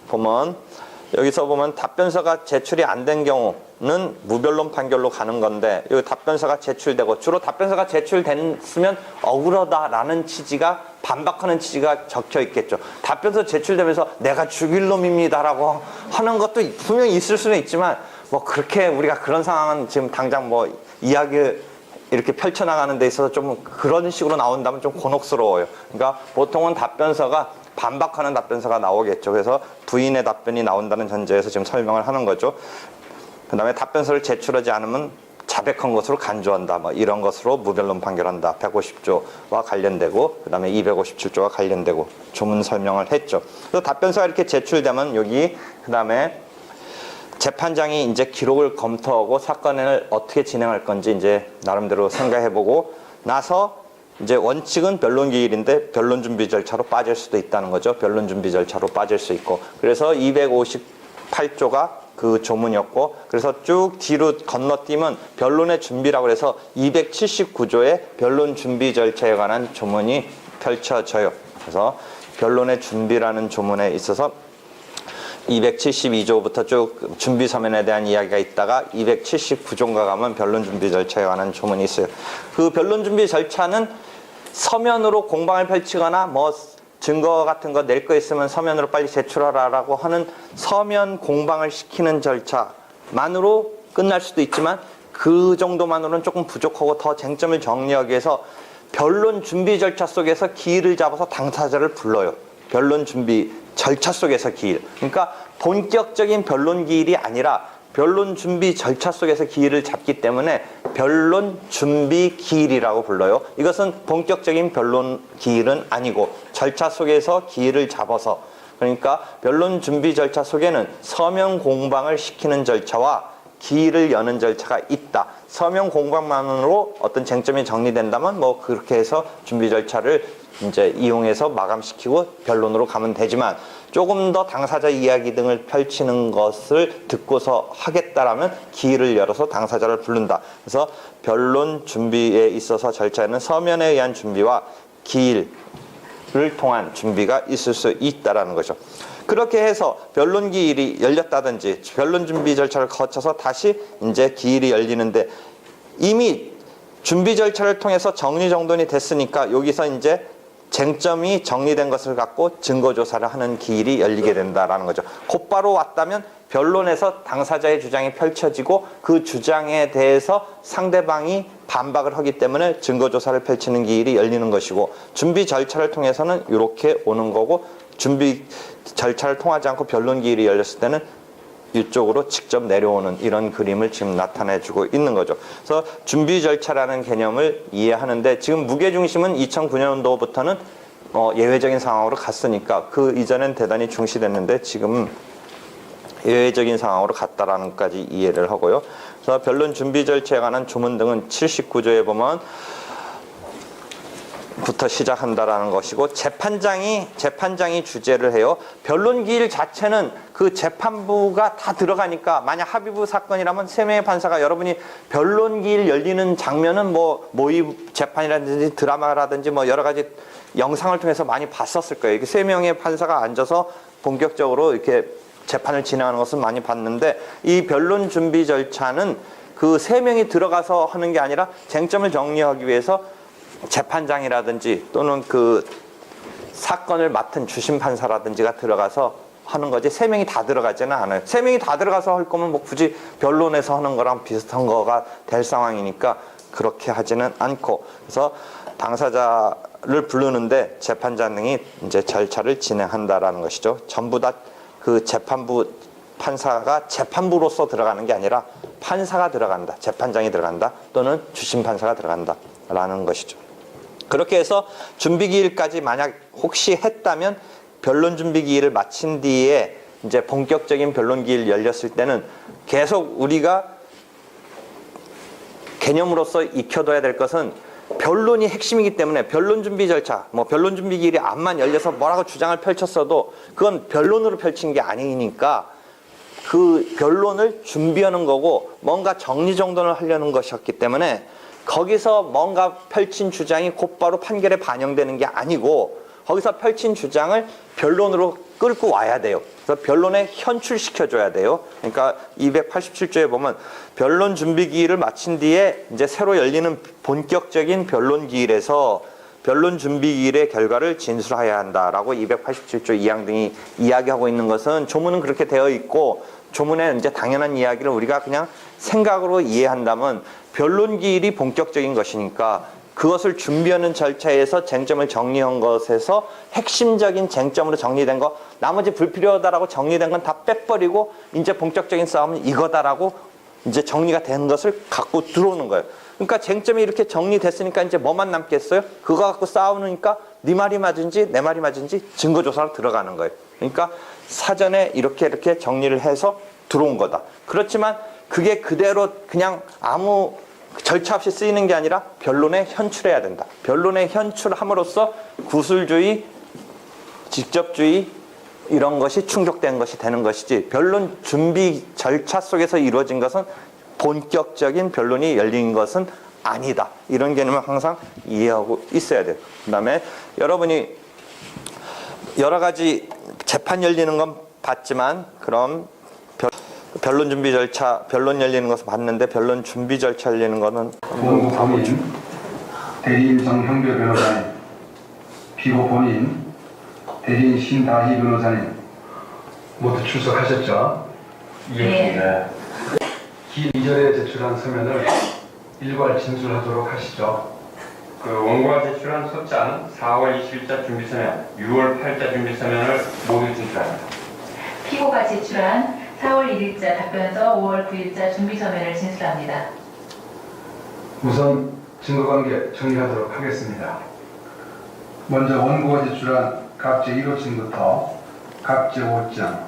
보면 여기서 보면 답변서가 제출이 안 된 경우는 무변론 판결로 가는 건데 여기 답변서가 제출되고 주로 답변서가 제출됐으면 억울하다라는 취지가 반박하는 취지가 적혀 있겠죠. 답변서 제출되면서 내가 죽일 놈입니다라고 하는 것도 분명히 있을 수는 있지만 뭐 그렇게 우리가 그런 상황은 지금 당장 뭐 이야기 이렇게 펼쳐나가는 데 있어서 좀 그런 식으로 나온다면 좀 곤혹스러워요. 그러니까 보통은 답변서가 반박하는 답변서가 나오겠죠. 그래서 부인의 답변이 나온다는 전제에서 지금 설명을 하는 거죠. 그 다음에 답변서를 제출하지 않으면 자백한 것으로 간주한다. 뭐 이런 것으로 무변론 판결한다. 150조와 관련되고 그 다음에 257조와 관련되고 조문 설명을 했죠. 그래서 답변서가 이렇게 제출되면 여기 그 다음에 재판장이 이제 기록을 검토하고 사건을 어떻게 진행할 건지 이제 나름대로 생각해보고 나서 이제 원칙은 변론 기일인데 변론 준비 절차로 빠질 수도 있다는 거죠. 변론 준비 절차로 빠질 수 있고. 그래서 258조가 그 조문이었고, 그래서 쭉 뒤로 건너뛰면 변론의 준비라고 해서 279조의 변론 준비 절차에 관한 조문이 펼쳐져요. 그래서 변론의 준비라는 조문에 있어서 272조부터 쭉 준비 서면에 대한 이야기가 있다가 279조인가 가면 변론 준비 절차에 관한 조문이 있어요. 그 변론 준비 절차는 서면으로 공방을 펼치거나 뭐 증거 같은 거 낼 거 있으면 서면으로 빨리 제출하라라고 하는 서면 공방을 시키는 절차만으로 끝날 수도 있지만 그 정도만으로는 조금 부족하고 더 쟁점을 정리하기 위해서 변론 준비 절차 속에서 기일을 잡아서 당사자를 불러요. 변론 준비 절차 속에서 기일. 그러니까 본격적인 변론 기일이 아니라 변론 준비 절차 속에서 기일을 잡기 때문에 변론 준비 기일이라고 불러요. 이것은 본격적인 변론 기일은 아니고 절차 속에서 기일을 잡아서, 그러니까 변론 준비 절차 속에는 서면 공방을 시키는 절차와 기일을 여는 절차가 있다. 서면 공방만으로 어떤 쟁점이 정리된다면 뭐 그렇게 해서 준비 절차를 이제 이용해서 마감시키고 변론으로 가면 되지만 조금 더 당사자 이야기 등을 펼치는 것을 듣고서 하겠다라면 기일을 열어서 당사자를 부른다. 그래서 변론 준비에 있어서 절차에는 서면에 의한 준비와 기일을 통한 준비가 있을 수 있다라는 거죠. 그렇게 해서 변론 기일이 열렸다든지 변론 준비 절차를 거쳐서 다시 이제 기일이 열리는데 이미 준비 절차를 통해서 정리정돈이 됐으니까 여기서 이제 쟁점이 정리된 것을 갖고 증거조사를 하는 기일이 열리게 된다라는 거죠. 곧바로 왔다면 변론에서 당사자의 주장이 펼쳐지고 그 주장에 대해서 상대방이 반박을 하기 때문에 증거조사를 펼치는 기일이 열리는 것이고, 준비 절차를 통해서는 이렇게 오는 거고, 준비 절차를 통하지 않고 변론 기일이 열렸을 때는 이쪽으로 직접 내려오는 이런 그림을 지금 나타내주고 있는 거죠. 그래서 준비 절차라는 개념을 이해하는데 지금 무게중심은 2009년도부터는 예외적인 상황으로 갔으니까 그 이전엔 대단히 중시됐는데 지금 예외적인 상황으로 갔다라는 것까지 이해를 하고요. 그래서 변론 준비 절차에 관한 조문 등은 79조에 보면 부터 시작한다라는 것이고, 재판장이 주재를 해요. 변론 기일 자체는 그 재판부가 다 들어가니까, 만약 합의부 사건이라면 3명의 판사가, 여러분이 변론 기일 열리는 장면은 뭐 모의 재판이라든지 드라마라든지 뭐 여러 가지 영상을 통해서 많이 봤었을 거예요. 이렇게 3명의 판사가 앉아서 본격적으로 이렇게 재판을 진행하는 것은 많이 봤는데, 이 변론 준비 절차는 그 3명이 들어가서 하는 게 아니라 쟁점을 정리하기 위해서 재판장이라든지 또는 그 사건을 맡은 주심 판사라든지가 들어가서 하는 거지 3명이 다 들어가지는 않아요. 3명이 다 들어가서 할 거면 뭐 굳이 변론에서 하는 거랑 비슷한 거가 될 상황이니까 그렇게 하지는 않고, 그래서 당사자를 부르는데 재판장이 이제 절차를 진행한다라는 것이죠. 전부 다 그 재판부 판사가 재판부로서 들어가는 게 아니라 판사가 들어간다, 재판장이 들어간다, 또는 주심 판사가 들어간다라는 것이죠. 그렇게 해서 준비기일까지 만약 혹시 했다면 변론 준비기일을 마친 뒤에 이제 본격적인 변론기일 열렸을 때는 계속 우리가 개념으로서 익혀둬야 될 것은 변론이 핵심이기 때문에 변론 준비 절차, 뭐 변론 준비 기일이 암만 열려서 뭐라고 주장을 펼쳤어도 그건 변론으로 펼친 게 아니니까 그 변론을 준비하는 거고 뭔가 정리정돈을 하려는 것이었기 때문에 거기서 뭔가 펼친 주장이 곧바로 판결에 반영되는 게 아니고 거기서 펼친 주장을 변론으로 끌고 와야 돼요. 그래서 변론에 현출시켜줘야 돼요. 그러니까 287조에 보면 변론 준비 기일을 마친 뒤에 이제 새로 열리는 본격적인 변론 기일에서 변론 준비 기일의 결과를 진술해야 한다라고 287조 2항 등이 이야기하고 있는 것은 조문은 그렇게 되어 있고 조문에 이제 당연한 이야기를 우리가 그냥 생각으로 이해한다면 변론 기일이 본격적인 것이니까 그것을 준비하는 절차에서 쟁점을 정리한 것에서 핵심적인 쟁점으로 정리된 거 나머지 불필요하다라고 정리된 건 다 빼버리고 이제 본격적인 싸움은 이거다라고 이제 정리가 된 것을 갖고 들어오는 거예요. 그러니까 쟁점이 이렇게 정리됐으니까 이제 뭐만 남겠어요? 그거 갖고 싸우니까 네 말이 맞은지 내 말이 맞은지 증거조사로 들어가는 거예요. 그러니까 사전에 이렇게 정리를 해서 들어온 거다. 그렇지만 그게 그대로 그냥 아무 절차 없이 쓰이는 게 아니라 변론에 현출해야 된다. 변론에 현출함으로써 구술주의, 직접주의 이런 것이 충족된 것이 되는 것이지 변론 준비 절차 속에서 이루어진 것은 본격적인 변론이 열린 것은 아니다. 이런 개념을 항상 이해하고 있어야 돼요. 그 다음에 여러분이 여러 가지 재판 열리는 건 봤지만 그럼 변론 준비 절차, 변론 열리는 것을 봤는데 변론 준비 절차 열리는 거는
원고 본인, 대리인 정형배 변호사님, 피고 본인, 대리인 신다희 변호사님 모두 출석하셨죠?
예. 기 이전에 제출한 서면을 일괄 진술하도록 하시죠.
그 원고가 제출한 소장 4월 20일자 준비서면, 6월 8일자 준비서면을 모두 진술합니다.
피고가 제출한 4월 1일자 답변서 5월 9일자 준비서면을 진술합니다.
우선 증거관계 정리하도록 하겠습니다. 먼저 원고가 제출한 갑제 1호증부터 갑제 5장,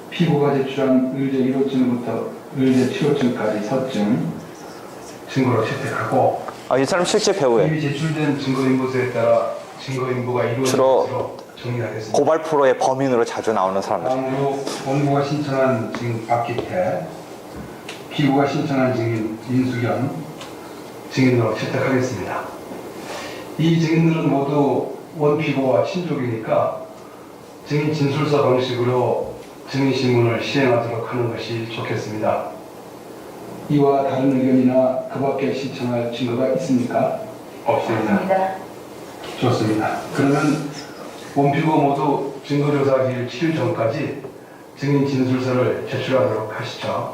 피고가 제출한 의제 1호증부터 의제 7호증까지 서증 증거로 채택하고
이 사람 실제 배우예요.
이미 제출된 증거인보서에 따라 증거인보가 이루어진
주로
것으로 정리하겠습니다.
고발 프로의 범인으로 자주 나오는 사람들.
다음으로 원고가 신청한 증인 박기태, 피고가 신청한 증인 민수견 증인으로 채택하겠습니다. 이 증인들은 모두 원피고와 친족이니까 증인 진술서 방식으로 증인 신문을 시행하도록 하는 것이 좋겠습니다. 이와 다른 의견이나 그 밖에 신청할 증거가 있습니까?
없습니다.
좋습니다. 그러면 원피고 모두 증거조사 기일 7일 전까지 증인 진술서를 제출하도록 하시죠.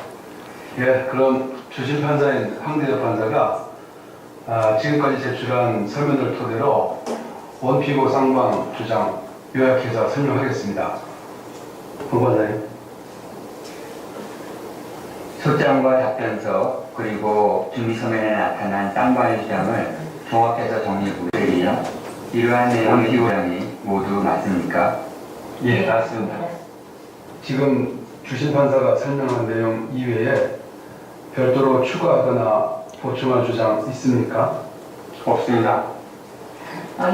예, 그럼 주심 판사인 황대엽 판사가 지금까지 제출한 서면을 토대로 원피고 쌍방 주장 요약해서 설명하겠습니다. 황 판사님.
소장과 답변서 그리고 준비서면에 나타난 쌍방의 주장을 종합해서 정리해 보시리요. 이러한 내용의 주장이 모두 맞습니까?
예, 맞습니다. 지금 주심 판사가 설명한 내용 이외에 별도로 추가하거나 보충할 주장 있습니까?
없습니다.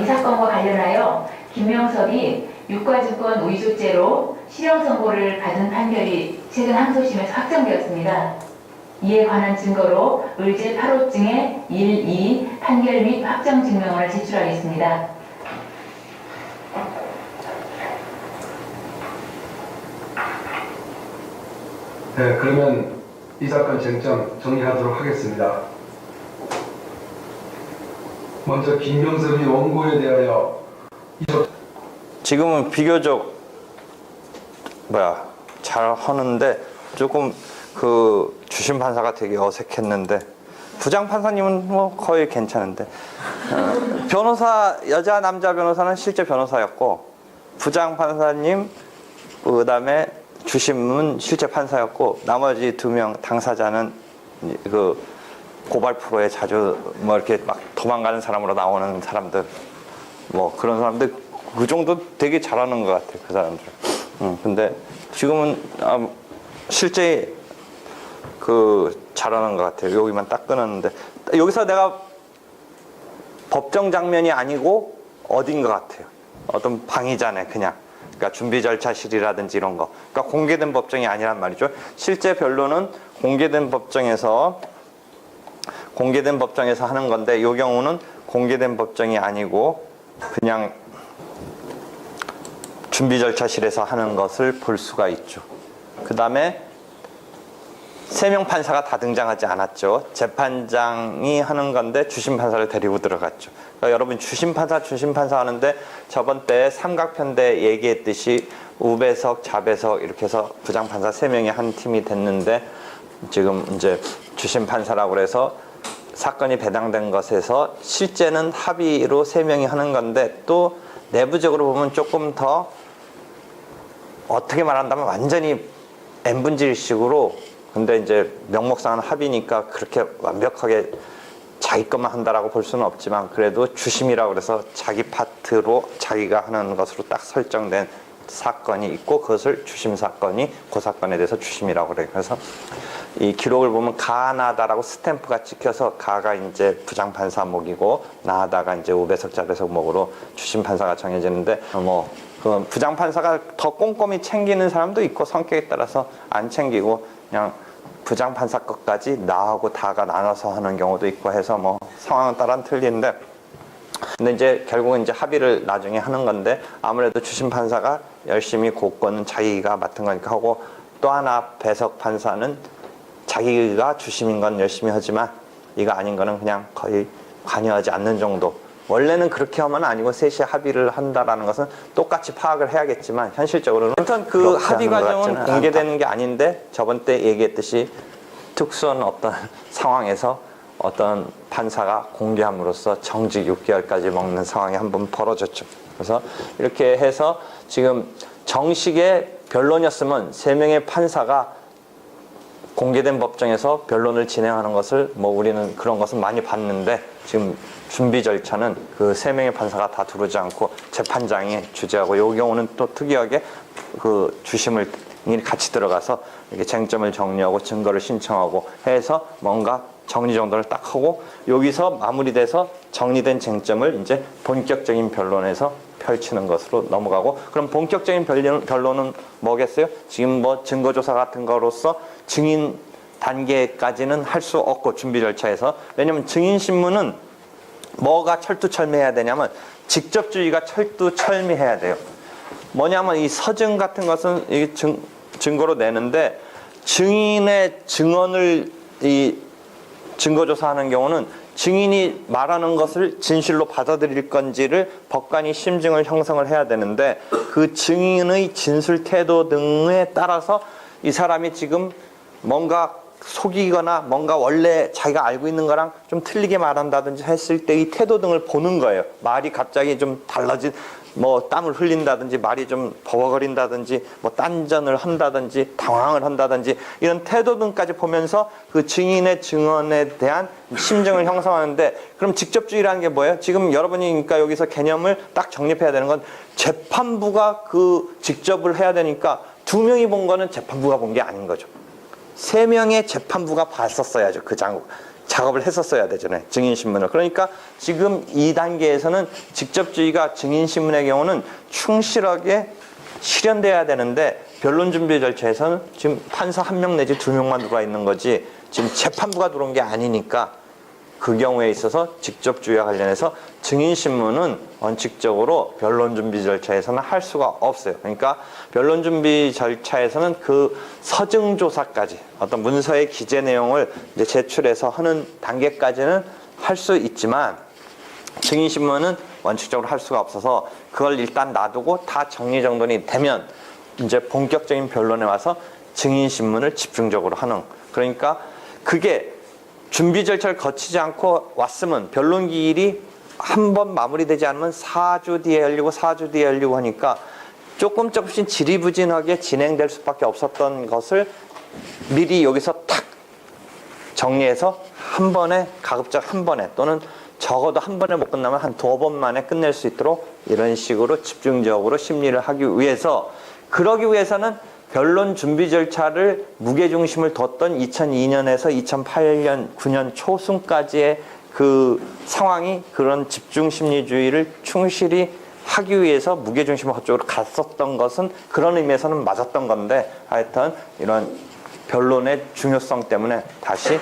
이 사건과 관련하여 김명섭이 유가증권 위조죄로 실형 선고를 받은 판결이 최근 항소심에서 확정되었습니다. 이에 관한 증거로 의제 8호증의 1, 2 판결 및 확정 증명을 제출하겠습니다.
네, 그러면 이 사건 쟁점 정리하도록 하겠습니다. 먼저 김명섭이 원고에 대하여
지금은 비교적 잘 하는데 조금 그 주심 판사가 되게 어색했는데 부장 판사님은 뭐 거의 괜찮은데 변호사 여자 남자 변호사는 실제 변호사였고 부장 판사님 그다음에 주심은 실제 판사였고 나머지 2명 당사자는 그 고발 프로에 자주 뭐 이렇게 막 도망가는 사람으로 나오는 사람들 뭐 그런 사람들 그 정도 되게 잘하는 것 같아 그 사람들. 근데 지금은 실제 그 잘하는 것 같아요. 여기만 딱 끊었는데 여기서 내가 법정 장면이 아니고 어딘 것 같아요. 어떤 방이잖아요, 그냥. 그러니까 준비 절차실이라든지 이런 거. 그러니까 공개된 법정이 아니란 말이죠. 실제 변론은 공개된 법정에서 하는 건데 이 경우는 공개된 법정이 아니고 그냥 준비 절차실에서 하는 것을 볼 수가 있죠. 그 다음에 3명 판사가 다 등장하지 않았죠. 재판장이 하는 건데 주심 판사를 데리고 들어갔죠. 그러니까 여러분 주심 판사 하는데 저번 때 삼각편대 얘기했듯이 우배석, 자배석 이렇게 해서 부장판사 3명이 한 팀이 됐는데 지금 이제 주심 판사라고 그래서 사건이 배당된 것에서 실제는 합의로 3명이 하는 건데 또 내부적으로 보면 조금 더 어떻게 말한다면 완전히 N분질식으로 근데 이제 명목상은 합의니까 그렇게 완벽하게 자기 것만 한다라고 볼 수는 없지만 그래도 주심이라고 그래서 자기 파트로 자기가 하는 것으로 딱 설정된 사건이 있고 그것을 주심 사건이 그 사건에 대해서 주심이라고 그래요. 그래서 이 기록을 보면 가나다라고 스탬프가 찍혀서 가가 이제 부장판사 목이고 나다가 이제 우배석 자배석 목으로 주심 판사가 정해지는데 그 부장판사가 더 꼼꼼히 챙기는 사람도 있고 성격에 따라서 안 챙기고 그냥 부장판사 것까지 나하고 다가 나눠서 하는 경우도 있고 해서 상황은 따라 틀리는데 근데 이제 결국은 이제 합의를 나중에 하는 건데 아무래도 주심 판사가 열심히 고건은 자기가 맡은 거니까 하고 또 하나 배석 판사는 자기가 주심인 건 열심히 하지만 이거 아닌 거는 그냥 거의 관여하지 않는 정도. 원래는 그렇게 하면 아니고 셋이 합의를 한다라는 것은 똑같이 파악을 해야겠지만 현실적으로는 아무튼 그 합의 과정은 공개되는 게 아닌데 저번 때 얘기했듯이 특수한 어떤 상황에서 어떤 판사가 공개함으로써 정직 6개월까지 먹는 상황이 한번 벌어졌죠. 그래서 이렇게 해서 지금 정식의 변론이었으면 3명의 판사가 공개된 법정에서 변론을 진행하는 것을 우리는 그런 것은 많이 봤는데 지금 준비 절차는 그 3명의 판사가 다 들어오지 않고 재판장이 주재하고 이 경우는 또 특이하게 그 주심을 같이 들어가서 이렇게 쟁점을 정리하고 증거를 신청하고 해서 뭔가 정리정돈을 딱 하고 여기서 마무리돼서 정리된 쟁점을 이제 본격적인 변론에서 펼치는 것으로 넘어가고 그럼 본격적인 변론은 뭐겠어요? 지금 증거조사 같은 거로서 증인 단계까지는 할 수 없고 준비 절차에서 왜냐하면 증인신문은 뭐가 철두철미해야 되냐면 직접주의가 철두철미해야 돼요. 뭐냐면 이 서증 같은 것은 이 증거로 내는데 증인의 증언을 이 증거조사하는 경우는 증인이 말하는 것을 진실로 받아들일 건지를 법관이 심증을 형성을 해야 되는데 그 증인의 진술 태도 등에 따라서 이 사람이 지금 뭔가 속이거나 뭔가 원래 자기가 알고 있는 거랑 좀 틀리게 말한다든지 했을 때 이 태도 등을 보는 거예요. 말이 갑자기 좀 달라진 땀을 흘린다든지 말이 좀 버벅거린다든지 딴전을 한다든지 당황을 한다든지 이런 태도 등까지 보면서 그 증인의 증언에 대한 심증을 형성하는데 그럼 직접주의라는 게 뭐예요? 지금 여러분이 그러니까 여기서 개념을 딱 정립해야 되는 건 재판부가 그 직접을 해야 되니까 2명이 본 거는 재판부가 본 게 아닌 거죠. 3명의 재판부가 봤었어야죠. 그 작업을 했었어야 되잖아요. 증인신문을. 그러니까 지금 이 단계에서는 직접주의가 증인신문의 경우는 충실하게 실현돼야 되는데 변론준비 절차에서는 지금 판사 1명 내지 2명만 들어와 있는 거지 지금 재판부가 들어온 게 아니니까 그 경우에 있어서 직접주의와 관련해서 증인신문은 원칙적으로 변론준비 절차에서는 할 수가 없어요. 그러니까 변론준비 절차에서는 그 서증조사까지 어떤 문서의 기재 내용을 이제 제출해서 하는 단계까지는 할 수 있지만 증인신문은 원칙적으로 할 수가 없어서 그걸 일단 놔두고 다 정리정돈이 되면 이제 본격적인 변론에 와서 증인신문을 집중적으로 하는 그러니까 그게 준비 절차를 거치지 않고 왔으면 변론 기일이 한 번 마무리되지 않으면 4주 뒤에 열리고 4주 뒤에 열리고 하니까 조금씩 지리부진하게 진행될 수밖에 없었던 것을 미리 여기서 탁 정리해서 한 번에 가급적 한 번에 또는 적어도 한 번에 못 끝나면 한 2번 만에 끝낼 수 있도록 이런 식으로 집중적으로 심리를 하기 위해서 그러기 위해서는 변론 준비 절차를 무게중심을 뒀던 2002년에서 2008년, 9년 초순까지의 그 상황이 그런 집중심리주의를 충실히 하기 위해서 무게중심을 그쪽으로 갔었던 것은 그런 의미에서는 맞았던 건데 하여튼 이런 변론의 중요성 때문에 다시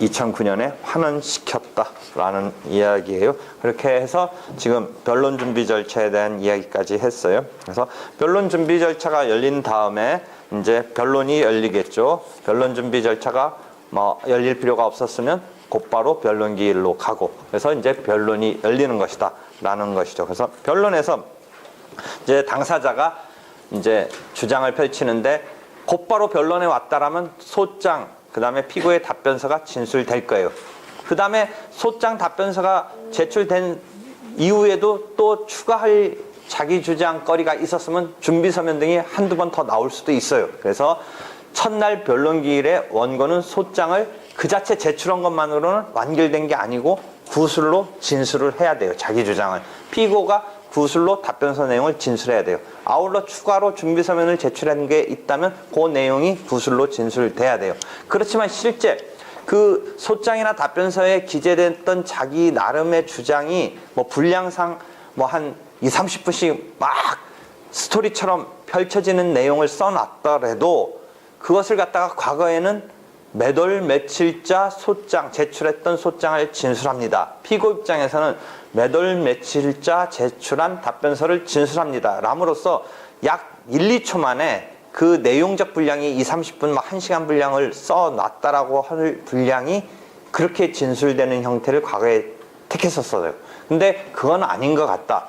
2009년에 환원시켰다라는 이야기예요. 그렇게 해서 지금 변론 준비 절차에 대한 이야기까지 했어요. 그래서 변론 준비 절차가 열린 다음에 이제 변론이 열리겠죠. 변론 준비 절차가 뭐 열릴 필요가 없었으면 곧바로 변론기일로 가고, 그래서 이제 변론이 열리는 것이다라는 것이죠. 그래서 변론에서 이제 당사자가 이제 주장을 펼치는데 곧바로 변론에 왔다라면 소장, 그 다음에 피고의 답변서가 진술될 거예요. 그 다음에 소장 답변서가 제출된 이후에도 또 추가할 자기 주장거리가 있었으면 준비서면 등이 한두 번 더 나올 수도 있어요. 그래서 첫날 변론기일에 원고는 소장을 그 자체 제출한 것만으로는 완결된 게 아니고 구술로 진술을 해야 돼요. 자기 주장을. 피고가 구술로 답변서 내용을 진술해야 돼요. 아울러 추가로 준비서면을 제출한 게 있다면 그 내용이 구술로 진술돼야 돼요. 그렇지만 실제 그 소장이나 답변서에 기재됐던 자기 나름의 주장이 뭐 분량상 뭐 한 20-30분씩 막 스토리처럼 펼쳐지는 내용을 써놨더라도 그것을 갖다가 과거에는 몇 월 며칠자 소장, 제출했던 소장을 진술합니다. 피고 입장에서는 몇 월 며칠자 제출한 답변서를 진술합니다. 람으로써 약 1-2초 만에 그 내용적 분량이 20-30분, 막 1시간 분량을 써놨다라고 할 분량이 그렇게 진술되는 형태를 과거에 택했었어요. 근데 그건 아닌 것 같다.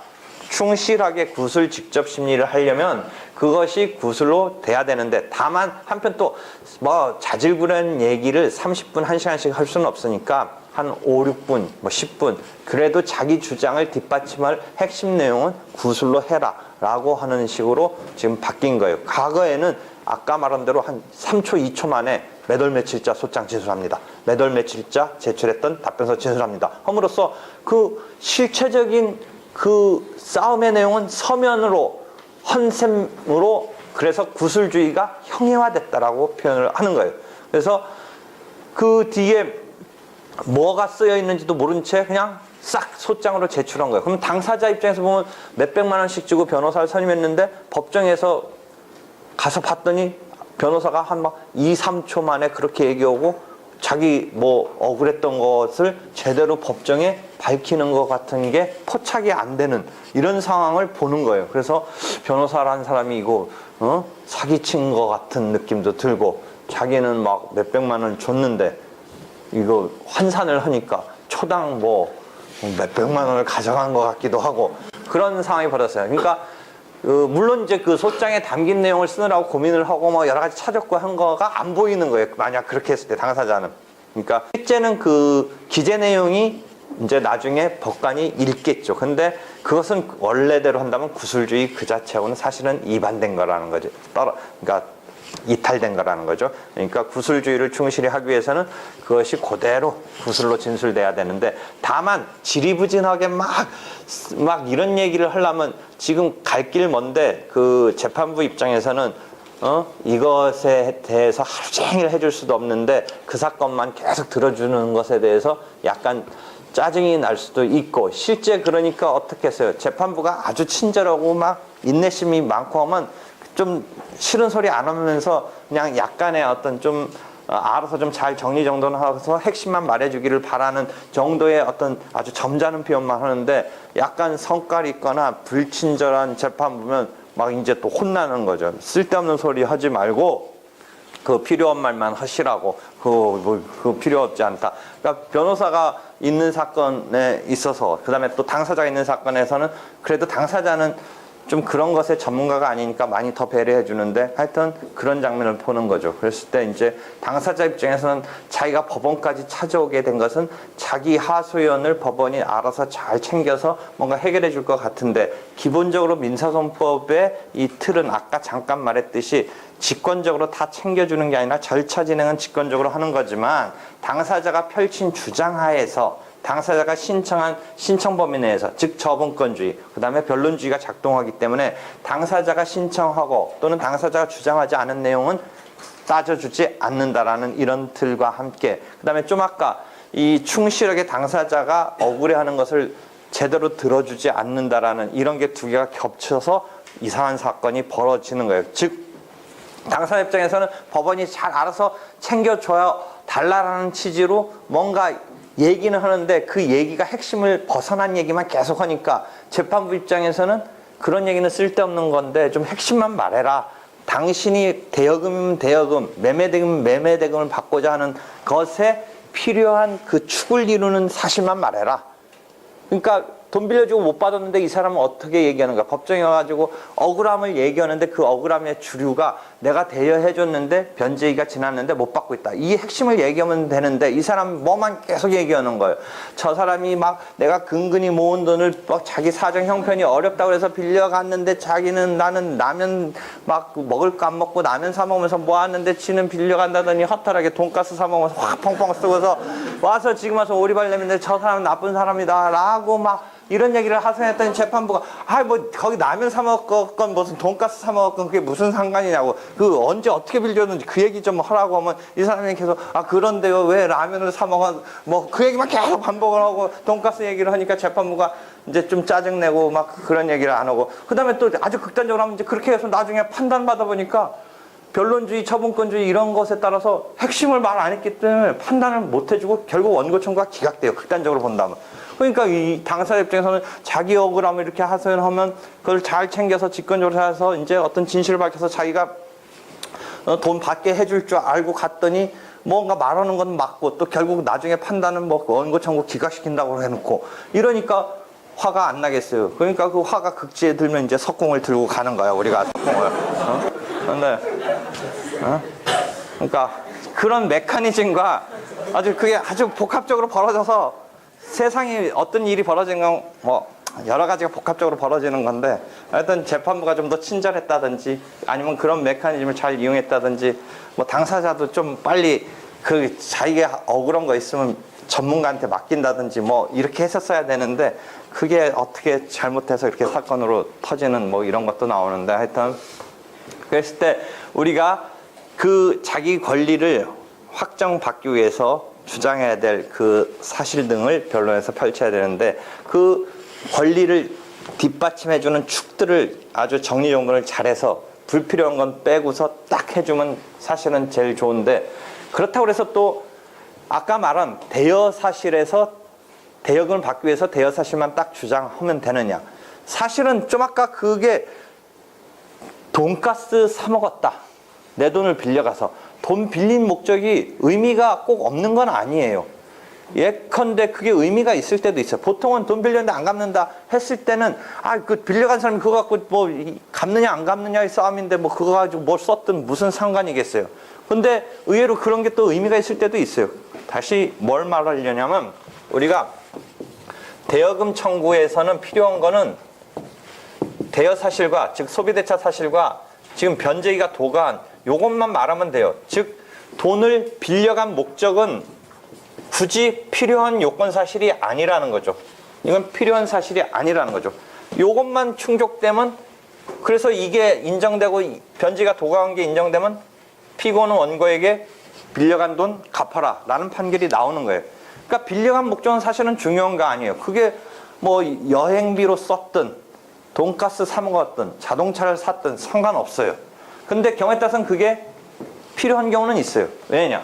충실하게 구술 직접 심리를 하려면 그것이 구술로 돼야 되는데, 다만 한편 또 뭐 자질구레한 얘기를 30분, 1시간씩 할 수는 없으니까 한 5, 6분, 뭐 10분, 그래도 자기 주장을 뒷받침할 핵심 내용은 구술로 해라 라고 하는 식으로 지금 바뀐 거예요. 과거에는 아까 말한 대로 한 3초, 2초 만에 몇 월 며칠자 소장 진술합니다. 몇 월 며칠자 제출했던 답변서 진술합니다. 함으로써 그 실체적인 그 싸움의 내용은 서면으로, 헌셈으로, 그래서 구술주의가 형해화됐다라고 표현을 하는 거예요. 그래서 그 뒤에 뭐가 쓰여 있는지도 모른 채 그냥 싹 소장으로 제출한 거예요. 그럼 당사자 입장에서 보면 몇백만 원씩 주고 변호사를 선임했는데 법정에서 가서 봤더니 변호사가 한 막 2-3초 만에 그렇게 얘기하고 자기 뭐 억울했던 것을 제대로 법정에 밝히는 것 같은 게 포착이 안 되는 이런 상황을 보는 거예요. 그래서 변호사라는 사람이 이거 사기친 것 같은 느낌도 들고, 자기는 막 몇백만 원 줬는데 이거 환산을 하니까 초당 뭐 몇백만 원을 가져간 것 같기도 하고 그런 상황이 벌어졌어요. 그러니까 물론 이제 그 소장에 담긴 내용을 쓰느라고 고민을 하고 뭐 여러 가지 찾았고 한 거가 안 보이는 거예요. 만약 그렇게 했을 때 당사자는. 그러니까 실제는 그 기재 내용이 이제 나중에 법관이 읽겠죠. 근데 그것은 원래대로 한다면 구술주의 그 자체하고는 사실은 이반된 거라는 거죠. 그러니까 이탈된 거라는 거죠. 그러니까 구술주의를 충실히 하기 위해서는 그것이 그대로 구술로 진술돼야 되는데, 다만 지리부진하게 막 이런 얘기를 하려면 지금 갈 길 먼데 그 재판부 입장에서는 이것에 대해서 하루 종일 해줄 수도 없는데 그 사건만 계속 들어주는 것에 대해서 약간 짜증이 날 수도 있고, 실제 그러니까 어떻게 했어요? 재판부가 아주 친절하고 막 인내심이 많고 하면 좀 싫은 소리 안 하면서 그냥 약간의 어떤 좀 알아서 좀 잘 정리정돈을 하고서 핵심만 말해주기를 바라는 정도의 어떤 아주 점잖은 표현만 하는데, 약간 성깔이 있거나 불친절한 재판부면 막 이제 또 혼나는 거죠. 쓸데없는 소리 하지 말고 그 필요한 말만 하시라고, 그 필요 없지 않다. 그러니까 변호사가 있는 사건에 있어서, 그 다음에 또 당사자가 있는 사건에서는 그래도 당사자는 좀 그런 것에 전문가가 아니니까 많이 더 배려해 주는데, 하여튼 그런 장면을 보는 거죠. 그랬을 때 이제 당사자 입장에서는 자기가 법원까지 찾아오게 된 것은 자기 하소연을 법원이 알아서 잘 챙겨서 뭔가 해결해 줄 것 같은데, 기본적으로 민사소송법의 이 틀은 아까 잠깐 말했듯이 직권적으로 다 챙겨주는 게 아니라 절차 진행은 직권적으로 하는 거지만, 당사자가 펼친 주장하에서 당사자가 신청한 신청 범위 내에서, 즉 저분권주의, 그 다음에 변론주의가 작동하기 때문에 당사자가 신청하고 또는 당사자가 주장하지 않은 내용은 따져주지 않는다라는 이런 틀과 함께, 그 다음에 좀 아까 이 충실하게 당사자가 억울해하는 것을 제대로 들어주지 않는다라는 이런 게 두 개가 겹쳐서 이상한 사건이 벌어지는 거예요. 즉 당사자 입장에서는 법원이 잘 알아서 챙겨줘야 달라라는 취지로 뭔가 얘기는 하는데 그 얘기가 핵심을 벗어난 얘기만 계속 하니까 재판부 입장에서는 그런 얘기는 쓸데없는 건데 좀 핵심만 말해라. 당신이 대여금이면 대여금, 매매대금이면 매매대금을 받고자 하는 것에 필요한 그 축을 이루는 사실만 말해라. 그러니까 돈 빌려주고 못 받았는데 이 사람은 어떻게 얘기하는가? 법정에 와가지고 억울함을 얘기하는데 그 억울함의 주류가 내가 대여해줬는데 변제기가 지났는데 못 받고 있다. 이 핵심을 얘기하면 되는데 이 사람 뭐만 계속 얘기하는 거예요. 저 사람이 막 내가 근근히 모은 돈을 막 자기 사정 형편이 어렵다고 해서 빌려갔는데 자기는 나는 라면 막 먹을 거 안 먹고 라면 사 먹으면서 모았는데 지는 빌려간다더니 허탈하게 돈가스 사 먹으면서 확 펑펑 쓰고서 와서 지금 와서 오리발내미인데 저 사람은 나쁜 사람이다 라고 막 이런 얘기를 하소연했더니 재판부가 뭐 거기 라면 사 먹었건 무슨 돈가스 사 먹었건 그게 무슨 상관이냐고 그 언제 어떻게 빌렸는지 그 얘기 좀 하라고 하면 이 사람이 계속 그런데요 왜 라면을 사 먹어 뭐 그 얘기만 계속 반복을 하고 돈가스 얘기를 하니까 재판부가 이제 좀 짜증내고 막 그런 얘기를 안 하고 그 다음에 또 아주 극단적으로 하면 이제 그렇게 해서 나중에 판단받아 보니까 변론주의, 처분권주의 이런 것에 따라서 핵심을 말 안 했기 때문에 판단을 못 해주고 결국 원고 청구가 기각돼요. 극단적으로 본다면. 그러니까 이 당사자 입장에서는 자기 억울함을 이렇게 하소연하면 그걸 잘 챙겨서 직권적으로 해서 이제 어떤 진실을 밝혀서 자기가 돈 받게 해줄 줄 알고 갔더니 뭔가 말하는 건 맞고 또 결국 나중에 판단은 뭐 원고 청구 기각시킨다고 해놓고 이러니까 화가 안 나겠어요. 그러니까 그 화가 극지에 들면 이제 석궁을 들고 가는 거야. 우리가 석궁을. 근데 그러니까 그런 메커니즘과 그게 아주 복합적으로 벌어져서 세상에 어떤 일이 벌어지는 건 뭐 여러 가지가 복합적으로 벌어지는 건데 하여튼 재판부가 좀 더 친절했다든지 아니면 그런 메커니즘을 잘 이용했다든지 뭐 당사자도 좀 빨리 그 자기가 억울한 거 있으면 전문가한테 맡긴다든지 뭐 이렇게 했었어야 되는데 그게 어떻게 잘못해서 이렇게 사건으로 터지는 뭐 이런 것도 나오는데 하여튼 그랬을 때 우리가 그 자기 권리를 확정받기 위해서 주장해야 될 그 사실 등을 변론에서 펼쳐야 되는데 그 권리를 뒷받침해주는 축들을 아주 정리정돈을 잘해서 불필요한 건 빼고서 딱 해주면 사실은 제일 좋은데 그렇다고 해서 또 아까 말한 대여 사실에서 대여금을 받기 위해서 대여 사실만 딱 주장하면 되느냐. 사실은 좀 아까 그게 돈가스 사 먹었다. 내 돈을 빌려가서 돈 빌린 목적이 의미가 꼭 없는 건 아니에요. 예컨대 그게 의미가 있을 때도 있어요. 보통은 돈 빌렸는데 안 갚는다 했을 때는 그 빌려간 사람이 그거 갖고 뭐 갚느냐 안 갚느냐의 싸움인데 뭐 그거 가지고 뭘 썼든 무슨 상관이겠어요. 근데 의외로 그런 게 또 의미가 있을 때도 있어요. 다시 뭘 말하려냐면 우리가 대여금 청구에서는 필요한 거는 대여 사실과 즉 소비대차 사실과 지금 변제기가 도가한 요것만 말하면 돼요. 즉 돈을 빌려간 목적은 굳이 필요한 요건 사실이 아니라는 거죠. 이건 필요한 사실이 아니라는 거죠. 요것만 충족되면 그래서 이게 인정되고 변제가 도가한 게 인정되면 피고는 원고에게 빌려간 돈 갚아라 라는 판결이 나오는 거예요. 그러니까 빌려간 목적은 사실은 중요한 거 아니에요. 그게 뭐 여행비로 썼든 돈가스 사 먹었든 자동차를 샀든 상관없어요. 근데 경우에 따라서는 그게 필요한 경우는 있어요. 왜냐?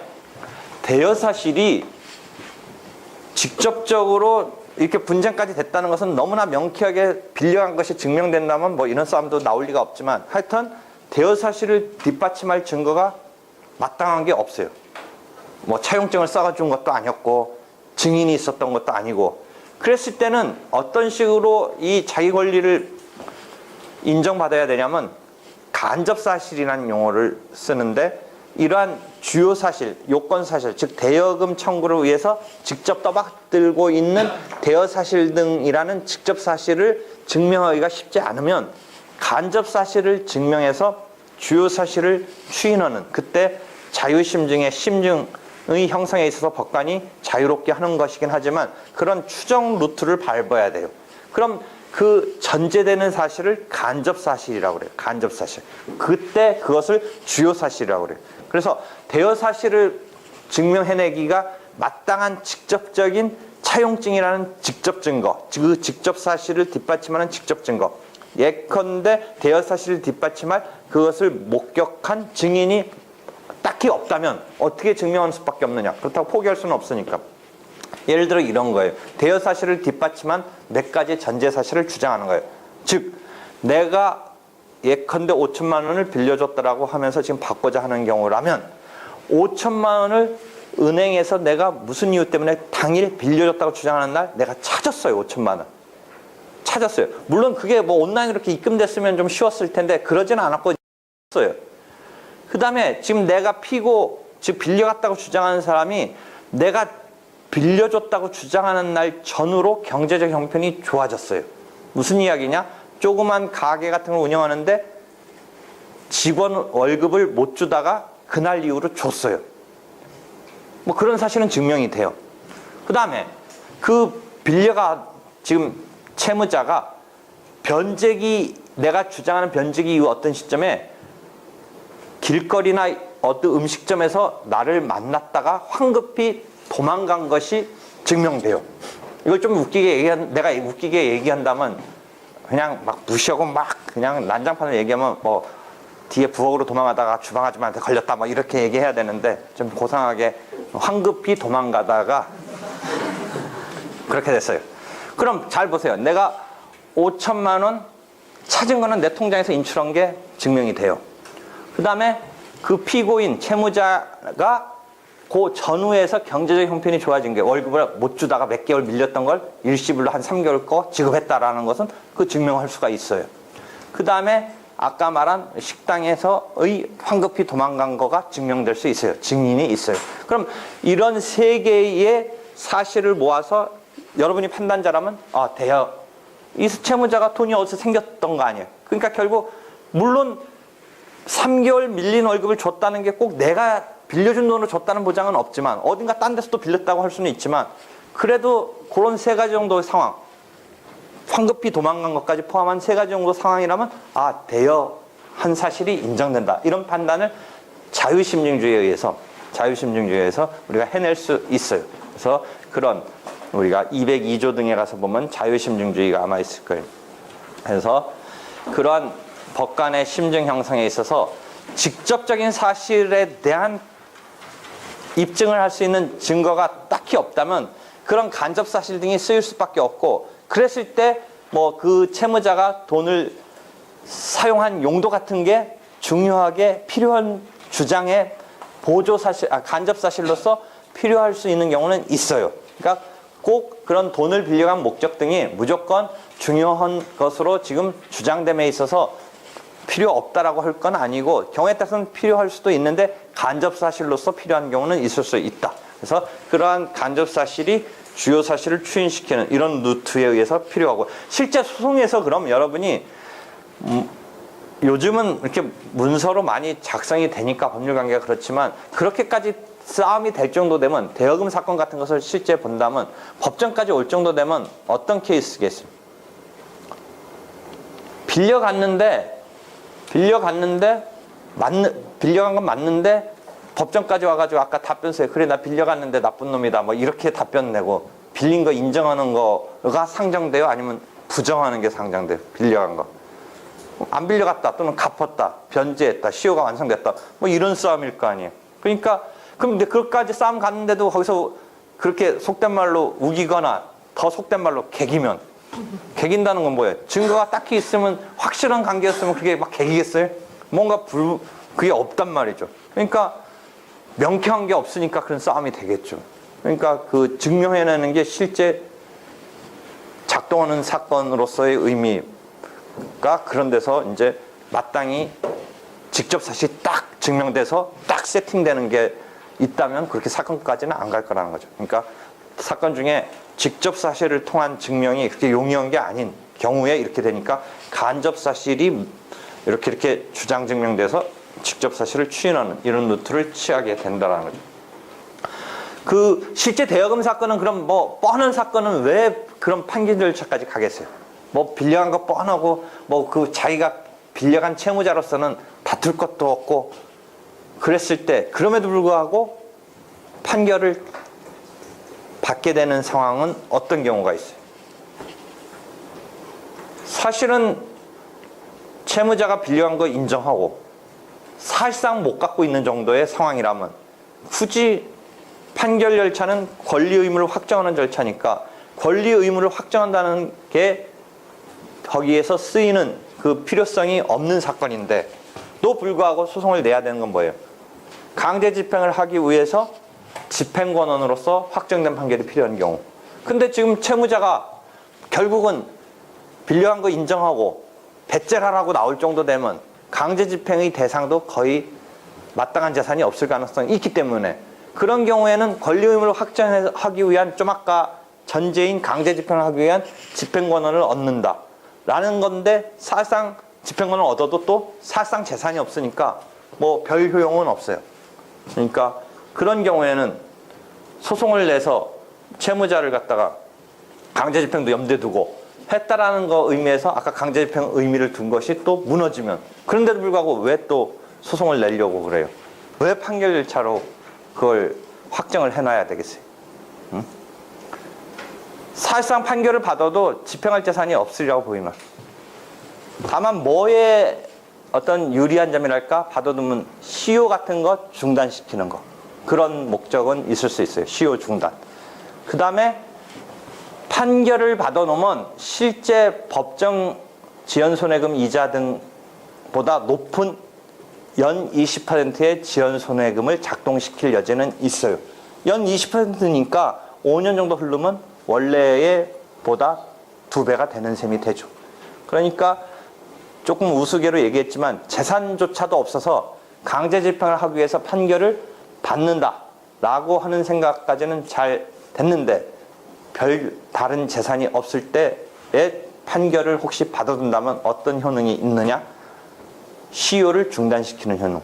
대여 사실이 직접적으로 이렇게 분쟁까지 됐다는 것은 너무나 명쾌하게 빌려간 것이 증명된다면 뭐 이런 싸움도 나올 리가 없지만 하여튼 대여 사실을 뒷받침할 증거가 마땅한 게 없어요. 뭐 차용증을 써준 것도 아니었고 증인이 있었던 것도 아니고 그랬을 때는 어떤 식으로 이 자기 권리를 인정받아야 되냐면 간접사실이라는 용어를 쓰는데 이러한 주요 사실, 요건 사실, 즉 대여금 청구를 위해서 직접 떠받들고 있는 대여 사실 등이라는 직접 사실을 증명하기가 쉽지 않으면 간접 사실을 증명해서 주요 사실을 추인하는 그때 자유심증의 심증의 형성에 있어서 법관이 자유롭게 하는 것이긴 하지만 그런 추정 루트를 밟아야 돼요. 그럼 그 전제되는 사실을 간접 사실이라고 그래요. 간접 사실. 그때 그것을 주요 사실이라고 그래요. 그래서 대여 사실을 증명해내기가 마땅한 직접적인 차용증이라는 직접 증거, 그 직접 사실을 뒷받침하는 직접 증거. 예컨대 대여 사실을 뒷받침할 그것을 목격한 증인이 딱 딱히 없다면 어떻게 증명할 수밖에 없느냐. 그렇다고 포기할 수는 없으니까. 예를 들어 이런 거예요. 대여 사실을 뒷받침한 몇 가지 전제 사실을 주장하는 거예요. 즉 내가 예컨대 5천만 원을 빌려줬다라고 하면서 지금 받고자 하는 경우라면 5천만 원을 은행에서 내가 무슨 이유 때문에 당일 빌려줬다고 주장하는 날 내가 찾았어요. 5천만 원. 찾았어요. 물론 그게 뭐 온라인으로 이렇게 입금됐으면 좀 쉬웠을 텐데 그러지는 않았고 었어요. 그 다음에 지금 내가 피고 즉 빌려갔다고 주장하는 사람이 내가 빌려줬다고 주장하는 날 전후로 경제적 형편이 좋아졌어요. 무슨 이야기냐? 조그만 가게 같은 걸 운영하는데 직원 월급을 못 주다가 그날 이후로 줬어요. 뭐 그런 사실은 증명이 돼요. 그 다음에 그 빌려가 지금 채무자가 변제기 내가 주장하는 변제기 이후 어떤 시점에 길거리나 어떤 음식점에서 나를 만났다가 황급히 도망간 것이 증명돼요. 이걸 좀 내가 웃기게 얘기한다면 그냥 막 무시하고 막 그냥 난장판을 얘기하면 뭐 뒤에 부엌으로 도망가다가 주방 아줌마한테 걸렸다 뭐 이렇게 얘기해야 되는데 좀 고상하게 황급히 도망가다가 그렇게 됐어요. 그럼 잘 보세요. 내가 5천만 원 찾은 거는 내 통장에서 인출한 게 증명이 돼요. 그 다음에 그 피고인 채무자가 그 전후에서 경제적 형편이 좋아진 게 월급을 못 주다가 몇 개월 밀렸던 걸 일시불로 한 3개월 거 지급했다라는 것은 그 증명할 수가 있어요. 그 다음에 아까 말한 식당에서의 황급히 도망간 거가 증명될 수 있어요. 증인이 있어요. 그럼 이런 세 개의 사실을 모아서 여러분이 판단자라면 이 채무자가 돈이 어디서 생겼던 거 아니에요. 그러니까 결국 물론 3개월 밀린 월급을 줬다는 게 꼭 내가 빌려준 돈으로 줬다는 보장은 없지만 어딘가 딴 데서 또 빌렸다고 할 수는 있지만 그래도 그런 세 가지 정도의 상황, 황급히 도망간 것까지 포함한 세 가지 정도 상황이라면 대여한 사실이 인정된다. 이런 판단을 자유심증주의에 의해서 우리가 해낼 수 있어요. 그래서 그런 우리가 202조 등에 가서 보면 자유심증주의가 아마 있을 거예요. 그래서 그러한 법관의 심증 형성에 있어서 직접적인 사실에 대한 입증을 할 수 있는 증거가 딱히 없다면 그런 간접 사실 등이 쓰일 수밖에 없고 그랬을 때 뭐 그 채무자가 돈을 사용한 용도 같은 게 중요하게 필요한 주장의 보조 사실, 간접 사실로서 필요할 수 있는 경우는 있어요. 그러니까 꼭 그런 돈을 빌려간 목적 등이 무조건 중요한 것으로 지금 주장됨에 있어서 필요 없다라고 할 건 아니고 경우에 따라서는 필요할 수도 있는데 간접 사실로서 필요한 경우는 있을 수 있다. 그래서 그러한 간접 사실이 주요 사실을 추인시키는 이런 루트에 의해서 필요하고 실제 소송에서 그럼 여러분이 요즘은 이렇게 문서로 많이 작성이 되니까 법률관계가 그렇지만 그렇게까지 싸움이 될 정도 되면 대여금 사건 같은 것을 실제 본다면 법정까지 올 정도 되면 어떤 케이스겠습니까? 빌려간 건 맞는데 법정까지 와가지고 아까 답변서에 그래 나 빌려갔는데 나쁜 놈이다 뭐 이렇게 답변 내고 빌린 거 인정하는 거가 상정돼요? 아니면 부정하는 게 상정돼요? 빌려간 거. 안 빌려갔다 또는 갚았다 변제했다 시효가 완성됐다 뭐 이런 싸움일 거 아니에요. 그러니까 그럼 근데 그것까지 싸움 갔는데도 거기서 그렇게 속된 말로 우기거나 더 속된 말로 개기면 개긴다는 건 뭐예요? 증거가 딱히 있으면 확실한 관계였으면 그게 막 개기겠어요? 뭔가 그게 없단 말이죠. 그러니까 명쾌한 게 없으니까 그런 싸움이 되겠죠. 그러니까 그 증명해내는 게 실제 작동하는 사건으로서의 의미가 그런 데서 이제 마땅히 직접 사실이 딱 증명돼서 딱 세팅되는 게 있다면 그렇게 사건까지는 안 갈 거라는 거죠. 그러니까 사건 중에 직접 사실을 통한 증명이 그렇게 용이한 게 아닌 경우에 이렇게 되니까 간접 사실이 이렇게 주장 증명돼서 직접 사실을 추인하는 이런 루트를 취하게 된다는 거죠. 그 실제 대여금 사건은 그럼 뭐 뻔한 사건은 왜 그런 판결 절차까지 가겠어요? 뭐 빌려간 거 뻔하고 뭐 그 자기가 빌려간 채무자로서는 다툴 것도 없고 그랬을 때 그럼에도 불구하고 판결을 받게 되는 상황은 어떤 경우가 있어요? 사실은 채무자가 빌려간 거 인정하고 사실상 못 갖고 있는 정도의 상황이라면 굳이 판결 절차는 권리 의무를 확정하는 절차니까 권리 의무를 확정한다는 게 거기에서 쓰이는 그 필요성이 없는 사건인데 또 불구하고 소송을 내야 되는 건 뭐예요? 강제 집행을 하기 위해서 집행권원으로서 확정된 판결이 필요한 경우. 근데 지금 채무자가 결국은 빌려간 거 인정하고 배째라라고 나올 정도 되면 강제 집행의 대상도 거의 마땅한 재산이 없을 가능성이 있기 때문에 그런 경우에는 권리 의무를 확정하기 위한 좀 아까 전제인 강제 집행을 하기 위한 집행권원을 얻는다 라는 건데 사실상 집행권을 얻어도 또 사실상 재산이 없으니까 뭐 별 효용은 없어요. 그러니까 그런 경우에는 소송을 내서 채무자를 갖다가 강제 집행도 염두에 두고 했다라는 거 의미에서 아까 강제 집행 의미를 둔 것이 또 무너지면 그런데도 불구하고 왜 또 소송을 내려고 그래요? 왜 판결 절차로 그걸 확정을 해놔야 되겠어요? 응? 사실상 판결을 받아도 집행할 재산이 없으리라고 보이면 다만 뭐에 어떤 유리한 점이랄까 받아두면 시효 같은 것 중단시키는 거 그런 목적은 있을 수 있어요. 시효 중단. 그 다음에 판결을 받아놓으면 실제 법정 지연손해금 이자 등보다 높은 연 20%의 지연손해금을 작동시킬 여지는 있어요. 연 20%니까 5년 정도 흐르면 원래의 보다 2배가 되는 셈이 되죠. 그러니까 조금 우스개로 얘기했지만 재산조차도 없어서 강제 집행을 하기 위해서 판결을 받는다라고 하는 생각까지는 잘 됐는데 별 다른 재산이 없을 때의 판결을 혹시 받아둔다면 어떤 효능이 있느냐? 시효를 중단시키는 효능.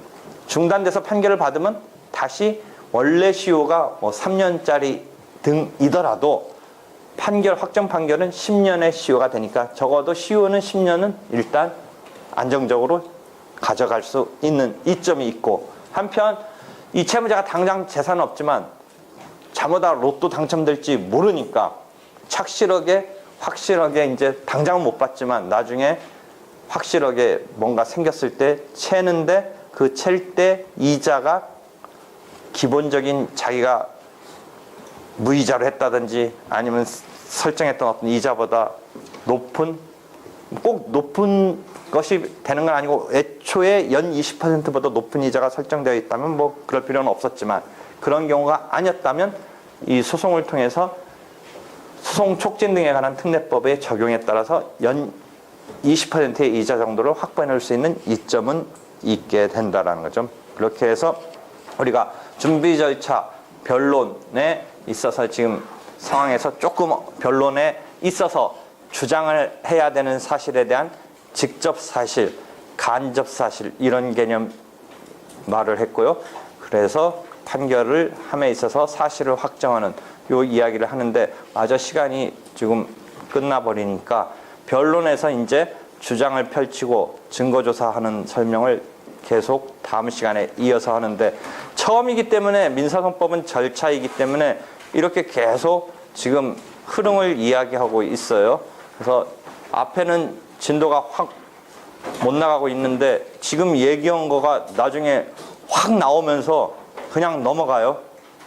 중단돼서 판결을 받으면 다시 원래 시효가 뭐 3년짜리 등이더라도 판결, 확정 판결은 10년의 시효가 되니까 적어도 시효는 10년은 일단 안정적으로 가져갈 수 있는 이점이 있고 한편 이 채무자가 당장 재산은 없지만 잘못하다 로또 당첨될지 모르니까 확실하게 이제 당장은 못 받지만 나중에 확실하게 뭔가 생겼을 때 채는데 그 챌 때 이자가 기본적인 자기가 무이자로 했다든지 아니면 설정했던 어떤 이자보다 꼭 높은 것이 되는 건 아니고 애초에 연 20%보다 높은 이자가 설정되어 있다면 뭐 그럴 필요는 없었지만 그런 경우가 아니었다면 이 소송을 통해서 소송 촉진 등에 관한 특례법의 적용에 따라서 연 20%의 이자 정도를 확보해낼 수 있는 이점은 있게 된다라는 거죠. 그렇게 해서 우리가 준비 절차 변론에 있어서 지금 상황에서 조금 변론에 있어서 주장을 해야 되는 사실에 대한 직접 사실, 간접 사실 이런 개념 말을 했고요. 그래서 판결을 함에 있어서 사실을 확정하는 요 이야기를 하는데 마저 시간이 지금 끝나버리니까 변론에서 이제 주장을 펼치고 증거조사하는 설명을 계속 다음 시간에 이어서 하는데 처음이기 때문에 민사소송법은 절차이기 때문에 이렇게 계속 지금 흐름을 이야기하고 있어요. 그래서 앞에는 진도가 확 못 나가고 있는데 지금 얘기한 거가 나중에 확 나오면서 그냥 넘어가요.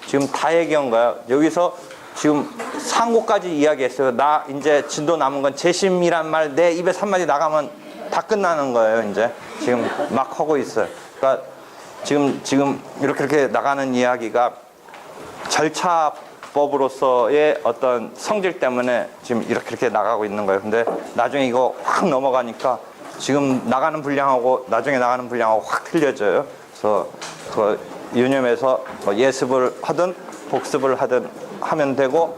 지금 다 얘기한 거야. 여기서 지금 상고까지 이야기했어요. 나 이제 진도 남은 건 재심이란 말 내 입에 3마디 나가면 다 끝나는 거예요. 이제 지금 막 하고 있어요. 그러니까 지금 이렇게 나가는 이야기가 절차법으로서의 어떤 성질 때문에 지금 이렇게 나가고 있는 거예요. 근데 나중에 이거 확 넘어가니까 지금 나가는 분량하고 나중에 나가는 분량하고 확 틀려져요. 그래서 그 유념해서 뭐 예습을 하든 복습을 하든 하면 되고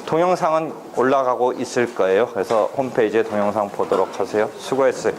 동영상은 올라가고 있을 거예요. 그래서 홈페이지에 동영상 보도록 하세요. 수고했어요.